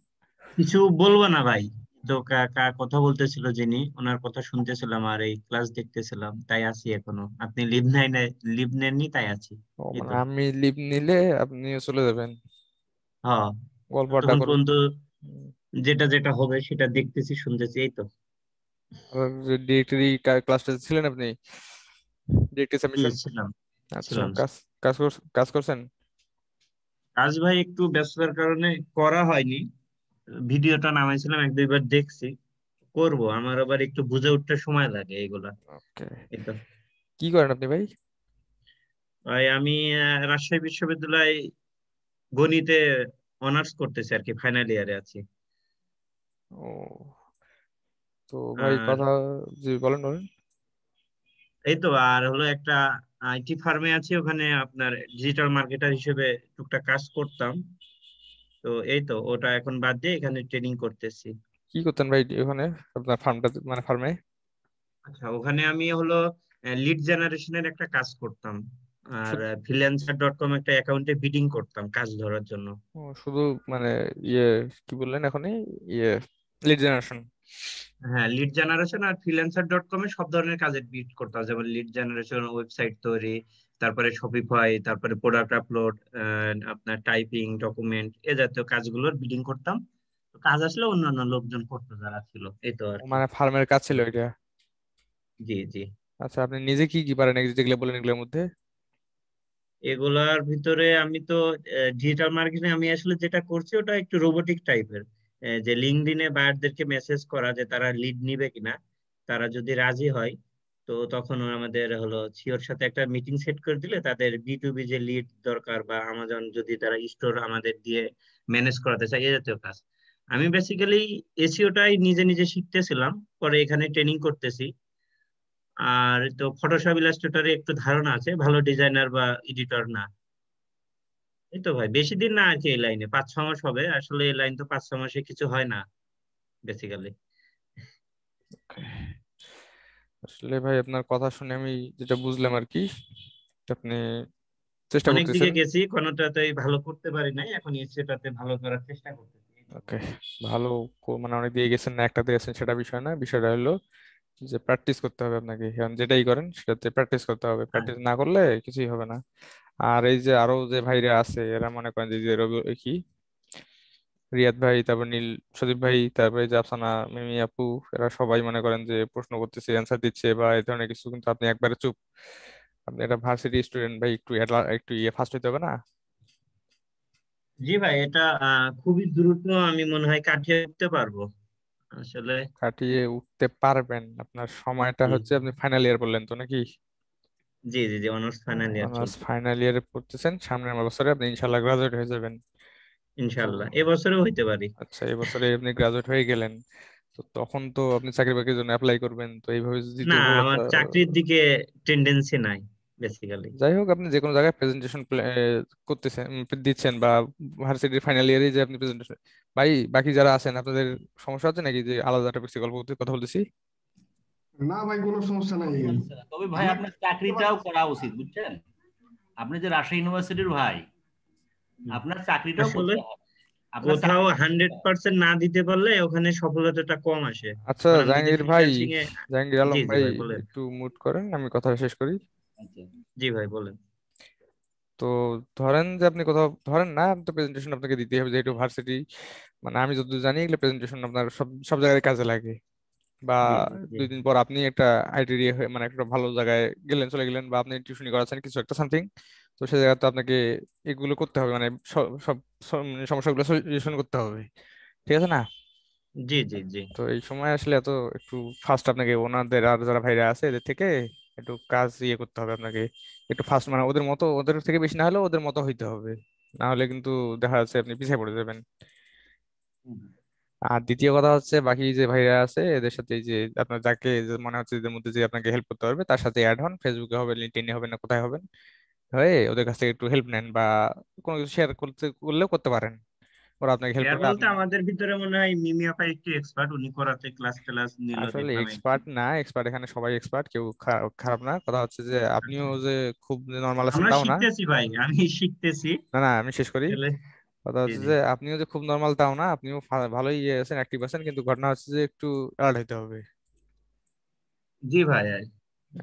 কিছু বলবো না ভাই, তো কথা বলতেছিল যিনি, ওনার কথা শুনতেছিলাম আর এই ক্লাস দেখতেছিলাম, তাই আছি এখনো। আপনি লিভ নেননি, তাই আছি।
ও
এই
মানে
তো।
আমি লিভ নিলে আপনিও চলে যাবেন,
হ্যাঁ,
গল্প আড্ডা
তখন
করুন।
পর্যন্ত যেটা যেটা হবে সেটা দেখতেছি, শুনতেছি, এই তো।
আর ডিরেক্টরি ক্লাসটা ছিলেন আপনি, ডিরেক্টরি সাবমিশন?
ছিলাম
আচ্ছা,
ছিলাম
কাজ করছেন?
কাজ ভাই একটু ব্যস্ততার কারণে করা হয়নি। ভিডিওটা নামাইছিলাম, এক দুইবার দেখছি। করব, আমার আবার একটু বুঝে উঠতে সময় লাগে এগুলা।
ওকে।
এই তো
কি করেন আপনি ভাই?
ভাই, আমি রাজশাহী বিশ্ববিদ্যালয়ে গণিতে অনার্স করতেছি আর কি, ফাইনাল ইয়ারে আছি।
ও, তো ভাই
আর
কথা, জি বলেন বলেন।
এই তো, আর হলো একটা আইটি ফার্মে আছি, ওখানে আপনার ডিজিটাল মার্কেটার হিসেবে টুকটাক কাজ করতাম। তো এই তো, ওটা এখন বাদ দিয়ে এখানে ট্রেনিং করতেছি।
কি করতেন ভাই ওখানে, আপনার ফার্মটা মানে ফার্মে?
আচ্ছা, ওখানে আমি হলো লিড জেনারেশনের একটা কাজ করতাম। আর freelancer.com একটা অ্যাকাউন্টে বিডিং করতাম কাজ ধরার জন্য।
শুধু মানে ইয়ে, কি বললেন এখনই, ইয়ে লিড জেনারেশন?
হ্যাঁ, লিড জেনারেশন আর freelancer.com এ সব ধরনের কাজের বিট করতাম, যেমন লিড জেনারেশন, ওয়েবসাইট তৈরি, তারপরে শপিফাই, তারপরে প্রোডাক্ট আপলোড, আপনার টাইপিং, ডকুমেন্ট, এ জাতীয় কাজগুলোর বিডিং করতাম। তো কাজ আসলে অন্যান্য লোকজন করতো যারা ছিল, এই তো আর কি।
মানে ফার্মের কাজ ছিল এটা?
জি জি।
আচ্ছা, আপনি নিজে কি কি পারেন যেগুলো বলেন এগুলোর মধ্যে?
এগুলার ভিতরে আমি তো ডিজিটাল মার্কেটিং, আমি আসলে যেটা করছি ওটা একটু রোবোটিক টাইপের। যে লিঙ্কডইনে বায়ারদেরকে মেসেজ করা যে তারা লিড নিবে কিনা, তারা যদি রাজি হয়, তো তখন আমাদের হলো সিওর সাথে একটা মিটিং সেট করে দিলে তাদের B2B যে লিড দরকার, বা আমাজন যদি তারা স্টোর আমাদের দিয়ে ম্যানেজ করাতে চায়, এই জাতীয় কাজ। আমি বেসিক্যালি এসিওটাই নিজে নিজে শিখতেছিলাম, পরে এখানে ট্রেনিং করতেছি। আর তো ফটোশপ ইলাস্ট্রেটরে একটু ধারণা আছে, ভালো ডিজাইনার বা এডিটর না। এই তো ভাই, বেশি দিন না আর কি এই লাইনে, 5-6 মাস হবে আসলে। এই লাইন তো 5-6 মাসে কিছু হয় না বেসিক্যালি।
আসলে ভাই আপনার কথা শুনে আমি যেটা বুঝলাম আর কি, আপনি চেষ্টা
অনেক দিকে
করতেছেন।
গেছি, কোনোটাতেই ভালো করতে পারি নাই, এখন সেটাতে ভালো করার চেষ্টা করতেছি, এই তো।
ওকে, ভালো। মানে অনেক দিয়ে গেছেন না একটাতে গেছেন সেটা বিষয় না, বিষয়টা হলো যে প্র্যাকটিস করতে হবে আপনাকে, এখন যেটাই করেন সেটাতে প্র্যাকটিস করতে হবে,
হ্যাঁ
প্র্যাকটিস না করলে কিছুই হবে না। আর এই যে আরো যে ভাইরা আছে এরা মনে করেন যে রবি কি রিয়াদ ভাই, তারপর নীল, সজীব ভাই, তারপরে যে আফসানা, মিমি আপু, এরা সবাই মনে করেন যে প্রশ্ন করতেছে, অ্যান্সার দিচ্ছে বা এই ধরনের কিছু, কিন্তু আপনি একবারে চুপ। আপনি একটা ভার্সিটি স্টুডেন্ট ভাই, একটু ইয়ে ফার্স্ট হইতে হবে না?
জি ভাই, এটা খুবই দ্রুত আমি মনে হয় কাটিয়ে উঠতে পারবো আসলে।
কাটিয়ে উঠতে পারবেন? আপনার সময়টা
জি
হচ্ছে, আপনি ফাইনাল ইয়ার বললেন তো নাকি?
জি জি জি, অনার্স ফাইনাল ইয়ার
অনার্স
চলছে।
ফাইনাল ইয়ারে পড়তেছেন, সামনের বছরে আপনি ইনশাল্লাহ গ্রাজুয়েট হয়ে যাবেন। তো
ইনশাল্লাহ এবছরেও হইতে পারি।
আচ্ছা, এবছরে আপনি গ্রাজুয়েট হয়ে গেলেন, তো তখন তো আপনি চাকরি বাকরির জন্য অ্যাপ্লাই করবেন, তো এইভাবে যদি
না,
দুর্বলতা,
আমার চাকরির দিকে টেন্ডেন্সি নাই বেসিক্যালি।
যাই হোক, আপনি যে কোনো জায়গায় প্রেজেন্টেশন করতেছেন, দিচ্ছেন, বা ভার্সিটির ফাইনাল ইয়ারে যে আপনি প্রেজেন্টেশন, ভাই বাকি যারা আছেন আপনাদের সমস্যা হচ্ছে নাকি যে আলাদা টপিক্সে গল্প করতে কথা বলতেছি?
না ভাই, কোনো সমস্যা নাই।
তবে ভাই
আমরা
আপনার চাকরিটাও করা উচিত, বুঝছেন? আপনি যে রাজশাহী ইউনিভার্সিটির ভাই, আপনার চাকরিটাও
আসলে
করতে হবে। আপনার
কোথাও
চাকরিটা করতে
100% না দিতে পারলে ওখানে সফলতাটা কম আসে।
আচ্ছা
কারণ আমি যে
জাহাঙ্গীর ভাই,
ফ্রিল্যান্সিং এ।
জাহাঙ্গীর
জি
আলম
জি
ভাই,
ভাই বলেন।
একটু মুট করেন, আমি কথা শেষ করি।
আচ্ছা।
জি ভাই বলেন।
তো ধরেন যে আপনি কোথাও, ধরেন না, তো প্রেজেন্টেশন আপনাকে দিতেই হবে যেহেতু ভার্সিটি, মানে আমি যতদূর জানি এগুলো প্রেজেন্টেশন আপনার সব সব জায়গায় কাজে লাগে। বা
জি জি জি
2 দিন পর আপনি একটা আইটিআই মানে একটা ভালো জায়গায় গেলেন, চলে গেলেন, বা আপনি টিউশনি করাচ্ছেন কিছু একটা সামথিং, তো সেই জায়গাতে আপনাকে এগুলো করতে হবে, মানে সব সব মানে সমস্যাগুলো সলিউশন করতে হবে, ঠিক আছে না?
জি জি জি
তো এই সময় আসলে এত একটু ফাস্ট আপনাকে ওনাদের আর যারা ভাইরা আছে এদের থেকে একটু কাজ করতে হবে আপনাকে, একটু ফাস্ট, মানে ওদের মতো, ওদের থেকে বেশি না হলেও ওদের মতো হইতে হবে, না হলে কিন্তু দেখা যাচ্ছে আপনি পিছিয়ে পড়ে যাবেন।
হুম।
আর দ্বিতীয় কথা হচ্ছে বাকি যে ভাইরা আছে এদের সাথে, এই যে আপনার যাকে যে মনে হচ্ছে এদের মধ্যে যে আপনাকে হেল্প করতে পারবে তার সাথে অ্যাড হন, ফেসবুকে হবে, লিঙ্কডইনে হবে, না কোথায় হবেন, হয়ে ওদের কাছ থেকে একটু হেল্প নেন, বা কোনো কিছু শেয়ার করলেও করতে পারেন, ওরা আপনাকে হেল্প
শেয়ার
করবে,
বলতে
আপনি।
আমাদের ভিতরে মনে হয় মিমি আপা একটু এক্সপার্ট, উনি করাতে ক্লাস ক্লাস নিল
আসলে
দেখলাম একদিন।
এক্সপার্ট না, এক্সপার্ট এখানে সবাই এক্সপার্ট, কেউ খারাপ না, কথা হচ্ছে যে আপনিও
আচ্ছা,
যে খুব নর্মাল আছেন
আমরা
তাও না।
শিখতেছি ভাই, আমি শিখতেছি
না না, আমি শেষ করি।
আসলে।
কথা
জি
হচ্ছে
জি
যে আপনিও যে খুব নর্মাল তাও না, আপনিও ভালোই আছেন, অ্যাক্টিভ আছেন, কিন্তু ঘটনা হচ্ছে যে একটু অ্যালার্ট হইতে হবে।
জি ভাই।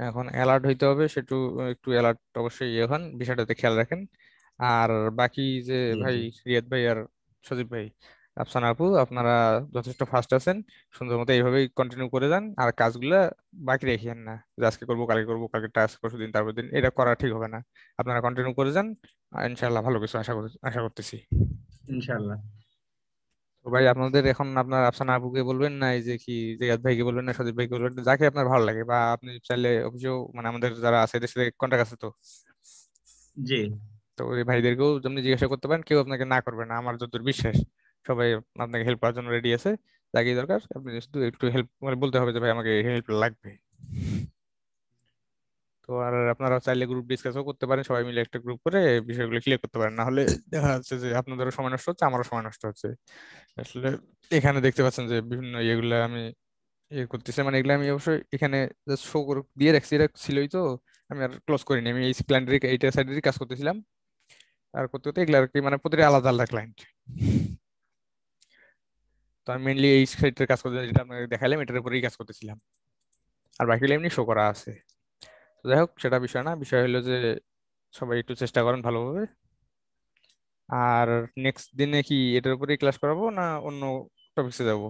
এখন অ্যালার্ট হইতে হবে সেটু, একটু অ্যালার্ট অবশ্যই হন, বিষয়টাতে খেয়াল রাখেন। আর বাকি যে
জি
ভাই,
জি
রিয়াদ ভাই আর সজীব ভাই, আফসানা আপু, আপনারা যথেষ্ট ফাস্ট আছেন, সুন্দর মতো এইভাবেই কন্টিনিউ করে যান, আর কাজগুলা বাকি রেখেন না যে আজকে করবো কালকে করবো, কালকে টাস্ক পরশু দিন তারপর দিন, এটা করা ঠিক হবে না। আপনারা কন্টিনিউ করে যান, ইনশাআল্লাহ ভালো কিছু আশা করতেছি।
ইনশাল্লাহ।
তো ভাই আপনাদের এখন আপনার আফসানা আপুকে বলবেন না, এই যে কি রিয়াদ ভাইকে বলবেন না, সজীব ভাইকে বলবেন না, যাকে আপনার ভালো লাগে, বা আপনি চাইলে অফিসেও, মানে আমাদের যারা আছে এদের সাথে কন্টাক্ট আছে তো,
জি
তো ওই ভাইদেরকেও যেমনি জিজ্ঞাসা করতে পারেন, কেউ আপনাকে না করবে না আমার যতদূর বিশ্বাস, সবাই আপনাকে হেল্প করার জন্য রেডি আছে, যাকে দরকার আপনি শুধু একটু হেল্প মানে বলতে হবে যে ভাই আমাকে হেল্প লাগবে। তো আর আপনারা চাইলে গ্রুপ ডিসকাসও করতে পারেন, সবাই মিলে একটা গ্রুপ করে বিষয়গুলো ক্লিয়ার করতে পারেন, না হলে দেখা যাচ্ছে যে আপনাদেরও সময় নষ্ট হচ্ছে, আমারও সময় নষ্ট হচ্ছে। আসলে এখানে দেখতে পাচ্ছেন যে বিভিন্ন ইয়েগুলো আমি করতেছি, মানে এগুলো আমি অবশ্যই এখানে জাস্ট শো করে দিয়ে রাখছি, এটা ছিলই তো, আমি আর ক্লোজ করিনি, আমি এই ক্লায়েন্টের এইটা সাইডেরই কাজ করতেছিলাম, আর করতে করতে এগুলো আর কি, মানে প্রতিটা আলাদা আলাদা ক্লায়েন্ট, তো আমি মেনলি এই সাইডের কাজ করতে, যেটা আপনাকে দেখালাম এটার উপরেই কাজ করতেছিলাম, আর বাকিগুলো এমনি শো করা আছে। তো যাই হোক, সেটা বিষয় না, বিষয় হলো যে সবাই একটু চেষ্টা করেন ভালোভাবে। আর নেক্সট দিনে কি এটার উপরেই ক্লাস করাবো না অন্য টপিক্সে যাব?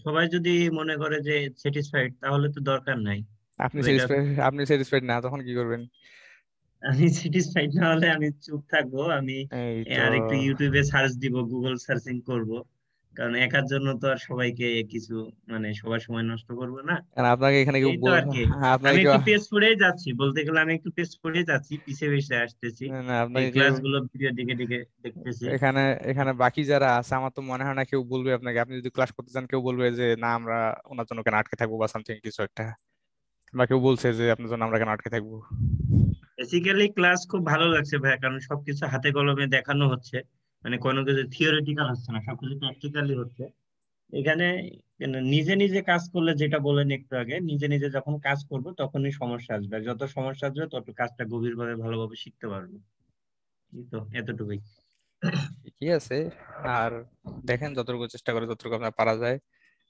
সবাই যদি মনে করে যে স্যাটিসফাইড তাহলে তো দরকার নাই।
আপনি
তো এটা
স্যাটিসফাইড, আপনি স্যাটিসফাইড না তখন কি করবেন?
আমি স্যাটিসফাইড না হলে আমি চুপ থাকবো, আমি
এই তো,
আর একটু ইউটিউবে সার্চ দিব, গুগল সার্চিং করব, কারণ একার জন্য তো আর সবাইকে কিছু মানে সবার সময় নষ্ট করব না।
আর আপনাকে এখানে কেউ
এই তো আর কি।
আপনাকে
আমি
কেউ,
একটু পেজ পড়েই যাচ্ছি, বলতে গেলে আমি একটু পেজ পড়েই যাচ্ছি, পিছে পিছে আসতেছি,
না না,
এই
আপনাকে কেউ
ক্লাসগুলো ভিডিও দিকে দিকে দেখতেছি।
এখানে, এখানে বাকি যারা আছে আমার তো মনে হয় না কেউ বলবে আপনাকে, আপনি যদি ক্লাস করতে চান কেউ বলবে যে না আমরা ওনার জন্য কেন আটকে থাকবো বা সামথিং কিছু একটা, বা কেউ বলছে যে আপনার জন্য আমরা কেন আটকে থাকবো।
বেসিক্যালি ক্লাস খুব ভালো লাগছে ভাই, কারণ সবকিছু হাতে কলমে দেখানো হচ্ছে, মানে কোনো কিছু থিওরিটিক্যাল হচ্ছে না, সবকিছু প্র্যাকটিক্যালি হচ্ছে এখানে। কেন নিজে নিজে কাজ করলে, যেটা বলেন একটু আগে, নিজে নিজে যখন কাজ করব তখনই সমস্যা আসবে, আর যত সমস্যা আসবে তত কাজটা গভীরভাবে ভালোভাবে শিখতে পারবো। এই তো এতটুকুই।
ঠিকই আছে। আর দেখেন যতটুকু চেষ্টা করে যতটুকু আপনার পারা যায়,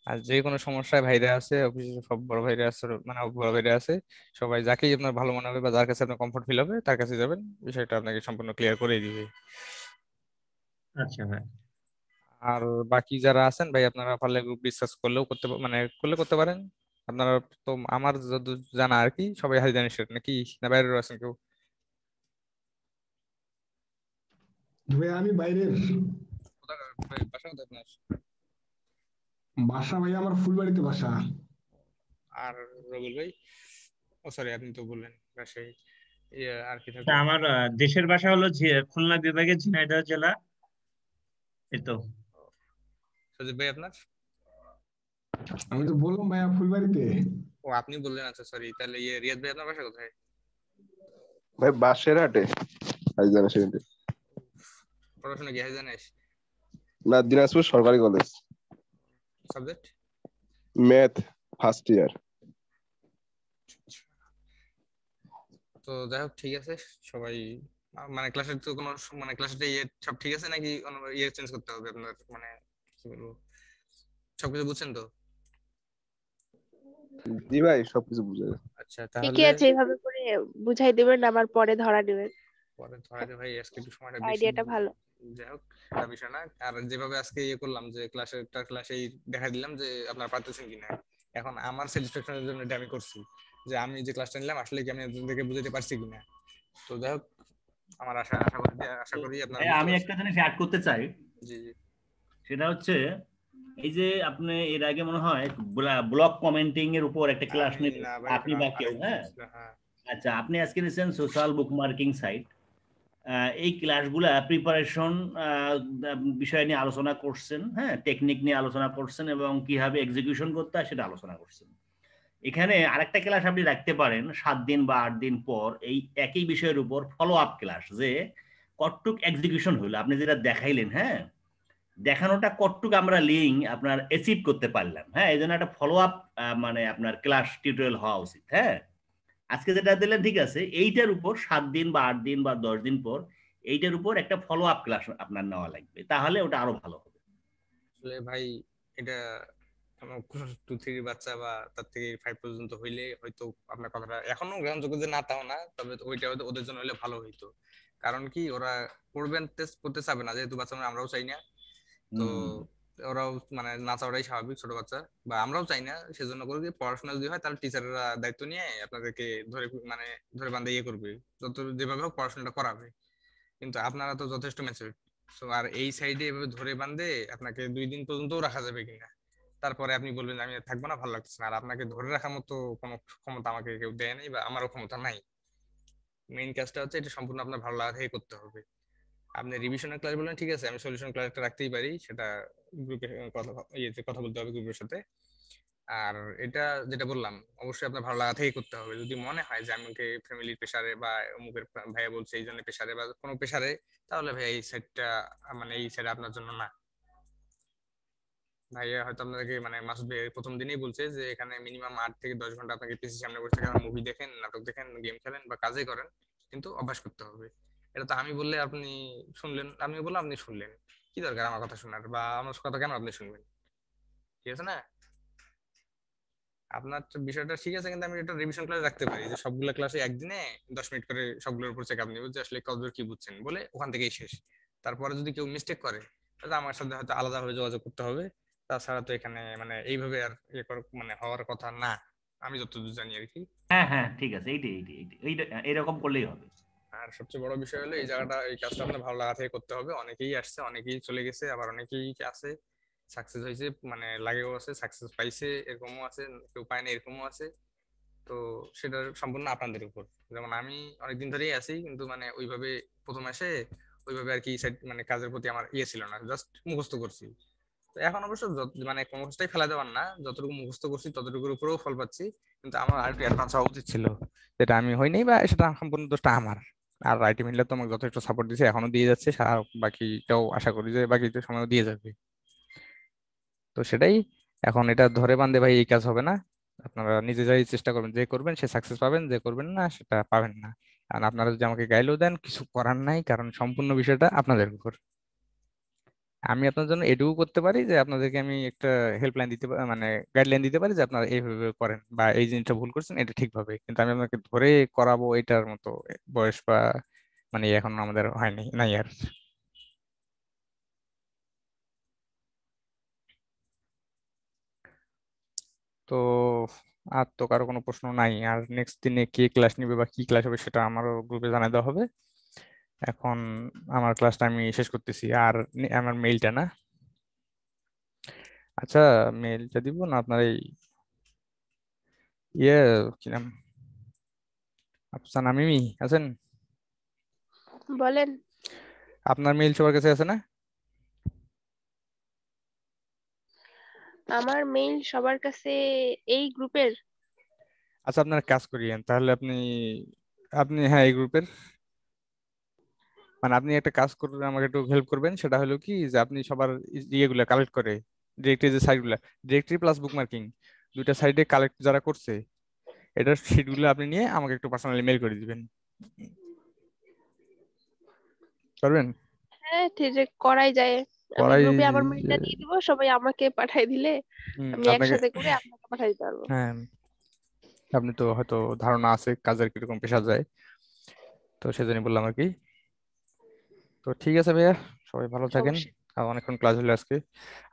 আর যে কোনো সমস্যায় ভাইরা আছে অফিসে, সব বড় ভাইরা আছে, মানে বড় ভাইরা আছে, সবাই যাকেই আপনার ভালো মনে হবে বা যার কাছে আপনার কমফোর্ট ফিল হবে তার কাছে যাবেন, বিষয়টা আপনাকে সম্পূর্ণ ক্লিয়ার করে দিবে।
আচ্ছা ভাই।
আর বাকি যারা আছেন ভাই, আপনারা পারলে গ্রুপ ডিসকাস করলেও করতে মানে করলে করতে পারেন আপনারা। তো আমার যত জানা আর কি সবাই হাজির স্টুডেন্ট নাকি, না বাইরেও আছেন কেউ?
ভাই আমি বাইরের।
কোথাকার ভাই, বাসা কোথায় আপনার?
বাসা ভাই আমার ফুলবাড়িতে বাসা।
আর রবিল ভাই, ও সরি আপনি তো বললেন রাজশাহী, আর কি
তা
থাকলো?
আমার দেশের ভাষা হলো খুলনা বিভাগের ঝিনাইদহ জেলা। এই তো।
সজীব ভাই আপনার?
আমি তো বললাম ভাইয়া ফুলবাড়িতে।
ও আপনি বললেন, আচ্ছা সরি, তাহলে রিয়াদ ভাই আপনার বাসা কোথায়?
ভাই বাঁশের হাটে, হাইজানা সেখানে।
পড়াশোনা কি জানিস?
না, দিনাজপুর সরকারি college,
subject?
Math, first year.
তো যাই হোক, ঠিক আছে। সবাই মানে ক্লাসের তো কোনো মানে ক্লাসের সব ঠিক আছে নাকি কোনো চেঞ্জ করতে হবে আপনার, মানে কি বলবো, সবকিছু বুঝছেন তো?
জি ভাই, সবকিছু বুঝে গেছে।
আচ্ছা
ঠিকই
তাহলে,
আছে, এভাবে করে বুঝাই দিবেন, আমার পরে ধরা দিবেন।
পরে ধরাইতে ভাই আজকে একটু সময়টা বেশি,
আইডিয়াটা ভালো।
যাই হোক তা বিষয় না। আর যেভাবে আজকে ইয়ে করলাম যে ক্লাসেই দেখা দিলাম যে আপনারা পারতেছেন কিনা, এখন আমার স্যাটিসফ্যাকশনের জন্য এটা আমি করছি যে আমি যে ক্লাসটা নিলাম আসলে কি আমি আপনাদেরকে বুঝাতে পারছি কিনা। তো যাই হোক আমার আশা করি আপনারা বুঝতে
আমি
পারছেন।
একটা জিনিস অ্যাড করতে চাই,
জি জি
সেটা হচ্ছে এই যে আপনি এর আগে মনে হয় ব্লগ কমেন্টিং এর উপর একটা ক্লাস
আমি
নেবেন
না ভাই,
আপনি
ওটা
বা কেউ,
আরেক
হ্যাঁ?
ছিল, হ্যাঁ
আচ্ছা, আপনি আজকে নিয়েছেন সোশ্যাল বুক মার্কিং সাইট। এই ক্লাসগুলা প্রিপারেশন বিষয় নিয়ে আলোচনা করছেন, হ্যাঁ, টেকনিক নিয়ে আলোচনা করছেন এবং কিভাবে এক্সিকিউশন করতে হয় সেটা আলোচনা করছেন। এখানে আরেকটা ক্লাস আপনি রাখতে পারেন 7 দিন বা 8 দিন পর এই একই বিষয়ের উপর ফলো আপ ক্লাস, যে কতটুক এক্সিকিউশন হলো, আপনি যেটা দেখাইলেন, হ্যাঁ, দেখানোটা কতটুকু আমরা লিঙ্ক আপনার অ্যাচিভ করতে পারলাম, হ্যাঁ, এই জন্য একটা ফলো আপ মানে আপনার ক্লাস টিউটোরিয়াল হওয়া উচিত। হ্যাঁ, আজকে যেটা দিলেন ঠিক আছে, এইটার উপর 7 দিন বা 8 দিন বা 10 দিন পর এইটার উপর একটা ফলো আপ ক্লাস আপনার নেওয়া লাগবে, তাহলে ওটা আরো ভালো হবে।
আসলে ভাই এটা কোনো 2-3 বাচ্চা বা তার থেকে 5 পর্যন্ত হইলে হয়তো আপনার কথাটা এখনো গ্রহণযোগ্য যে না তাও না, তবে ওইটা হয়তো ওদের জন্য হলে ভালো হইতো। কারণ কি ওরা করবেন টেস্ট করতে চাবে না, যেহেতু বাচ্চা আমরাও চাই না, তো ওরাও মানে না চাওয়াটাই স্বাভাবিক, ছোট বাচ্চা বা আমরাও চাই না। সেজন্য করে যে পড়াশোনা যদি হয় তাহলে টিচাররা দায়িত্ব নিয়ে আপনাদেরকে মানে ধরে বান্ধে ইয়ে করবে, যত যেভাবে হোক পড়াশোনাটা করাবে। কিন্তু আপনারা তো যথেষ্ট ম্যাচিউর, সো আর এই সাইডে এভাবে ধরে বান্ধে আপনাকে 2 দিন পর্যন্ত রাখা যাবে কিনা, তারপরে আপনি বলবেন আমি আর থাকবো না, ভালো লাগছে না। আর আপনাকে ধরে রাখার মতো কোনো ক্ষমতা আমাকে কেউ দেয় নাই বা আমারও ক্ষমতা নাই। মেইন কাজটা হচ্ছে এটা সম্পূর্ণ আপনার ভালো লাগা থেকে করতে হবে। আপনি রিভিশনের ক্লাস বলেন, ঠিক আছে, আমি সলিউশন ক্লাসটা রাখতেই পারি, সেটা গ্রুপে কথা বলতে হবে গ্রুপের সাথে। আর এটা যেটা বললাম অবশ্যই আপনার ভালো লাগা থেকে করতে হবে। যদি মনে হয় যে আমাকে ফ্যামিলির প্রেসারে বা অমুকের ভাইয়া বলছে এই জন্য প্রেসারে বা কোনো প্রেসারে, তাহলে ভাই এই সাইডটা মানে এই সাইড আপনার জন্য না। ভাইয়া হয়তো আপনাদেরকে মানে মাসুদ ভাই প্রথম দিনেই বলছে যে এখানে মিনিমাম 8 থেকে 10 ঘন্টা আপনাকে পিসি সামনে বসে থাকেন, মুভি দেখেন, নাটক দেখেন, গেম খেলেন বা কাজে করেন, কিন্তু অভ্যাস করতে হবে। এটা তো আমি বললে আপনি শুনলেন, আমি বললাম আপনি শুনলেন, কি দরকার আমার কথা শোনার, বা আমার কথা কেন আপনি শুনবেন? ঠিক আছে না? আপনার তো বিষয়টা ঠিক আছে, কিন্তু আমি এটা রিভিশন ক্লাস রাখতে পারি যে সবগুলো ক্লাসে একদিনে 10 মিনিট করে সবগুলোর উপর চেক আপ নিব যে আসলে কতদূর কি বুঝছেন বলে, ওখান থেকেই শেষ। তারপরে যদি কেউ মিস্টেক করে তাহলে আমার সাথে হয়তো আলাদাভাবে যোগাযোগ করতে হবে। তাছাড়া তো এখানে মানে এইভাবে আর ইয়ে মানে হওয়ার কথা না, আমি যতদূর জানি আর কি।
হ্যাঁ হ্যাঁ, ঠিক আছে, এইটাই এইটাই এইটাই এইরকম করলেই হবে।
আর সবচেয়ে বড় বিষয় হলো এই জায়গাটা, এই কাজটা আপনার ভালো লাগা থেকে করতে হবে। অনেকেই আসছে, অনেকেই চলে গেছে, আবার অনেকেই আছে সাকসেস হয়েছে, মানে লাগেও আছে, সাকসেস পাইছে এরকমও আছে, কেউ পায় না এরকমও আছে। তো সেটা সম্পূর্ণ আপনাদের উপর। যেমন আমি অনেকদিন ধরেই আছি, কিন্তু মানে ওইভাবে প্রথম এসে ওইভাবে আর কি মানে কাজের প্রতি আমার ইয়ে ছিল না, জাস্ট মুখস্থ করছি। তো এখন অবশ্য মানে কোনো মুখস্থই ফেলা দেওয়ার না, যতটুকু মুখস্থ করছি ততটুকুর উপরেও ফল পাচ্ছি। কিন্তু আমার আরেকটু অ্যাডভান্স হওয়া উচিত ছিল, যেটা আমি হইনি, বা সেটা সম্পূর্ণ দোষটা আমার। আর আইটি মিল্লা তো আমাকে যথেষ্ট সাপোর্ট দিয়েছে, এখনো দিয়ে যাচ্ছে, বাকিটাও আশা করি যে বাকিটা সময়ও দিয়ে যাবে। তো সেটাই, এখন এটা ধরে বান্ধে ভাই এই কাজ হবে না। আপনারা নিজেরাই চেষ্টা করবেন, যে করবেন সে সাকসেস পাবেন, যে করবেন না সেটা পাবেন না। আর আপনারা যদি আমাকে গাইলেও দেন কিছু করার নাই, কারণ সম্পূর্ণ বিষয়টা আপনাদের উপর। আমি আপনার জন্য এটুকু করতে পারি যে আপনাদেরকে আমি একটা হেল্পলাইন দিতে মানে গাইডলাইন দিতে পারি যে আপনারা এইভাবে করেন বা এই জিনিসটা ভুল করছেন এটা ঠিকভাবে, কিন্তু আমি আপনাকে ধরে করাবো এটার মতো বয়স বা মানে এখন আমাদের হয়নি নাই আর। তো আর তো কারো কোনো প্রশ্ন নাই? আর নেক্সট দিনে কে ক্লাস নিবে বা কি ক্লাস হবে সেটা আমারও গ্রুপে জানাই দেওয়া হবে। এখন আমার ক্লাসটা আমি শেষ করতেছি। আর আমার মেইলটা না, আচ্ছা মেইলটা দিব না আপনার এই ইয়ে কি নাম, আফসানা মিমি আছেন?
বলেন।
আপনার মেইল সবার কাছে আছে না?
আমার মেইল সবার কাছে এই গ্রুপের?
আচ্ছা আপনার কাজ করিয়েন তাহলে, আপনি আপনি হ্যাঁ এই গ্রুপের, মানে আপনি একটা কাজ করবেন, আমাকে একটু হেল্প করবেন। সেটা হলো কি যে আপনি সবার ইয়েগুলা কালেক্ট করে ডিরেক্টরি যে সাইটগুলা, ডিরেক্টরি প্লাস বুকমার্কিং দুইটা সাইডে কালেক্ট যারা করছে এটার শিটগুলো আপনি নিয়ে আমাকে একটু পার্সোনালি মেল করে দিবেন, পারবেন?
হ্যাঁ, ঠিক আছে, করাই যায়। আমি
করাই
গ্রুপে আমার মেইলটা দিয়ে দিব, সবাই আমাকে পাঠিয়ে দিলে আমি
আপনাকে,
একসাথে করে আপনাকে পাঠিয়ে দিতে পারবো।
হ্যাঁ আপনি তো হয়তো ধারণা আছে কাজের কিরকম পেশা যায়, তো সেজন্য বললাম আর কি। তো ঠিক আছে ভাইয়া, সবাই ভালো থাকেন।
সমস্যা
আর অনেকক্ষণ ক্লাস হলো আজকে।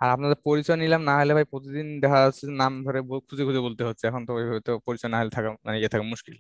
আর আপনাদের পরিচয় নিলাম, না হলে ভাই প্রতিদিন দেখা যাচ্ছে যে নাম ধরে খুঁজে খুঁজে বলতে হচ্ছে, এখন তো ওইভাবে তো পরিচয় না হলে থাকা মানে ইয়ে থাকা মুশকিল।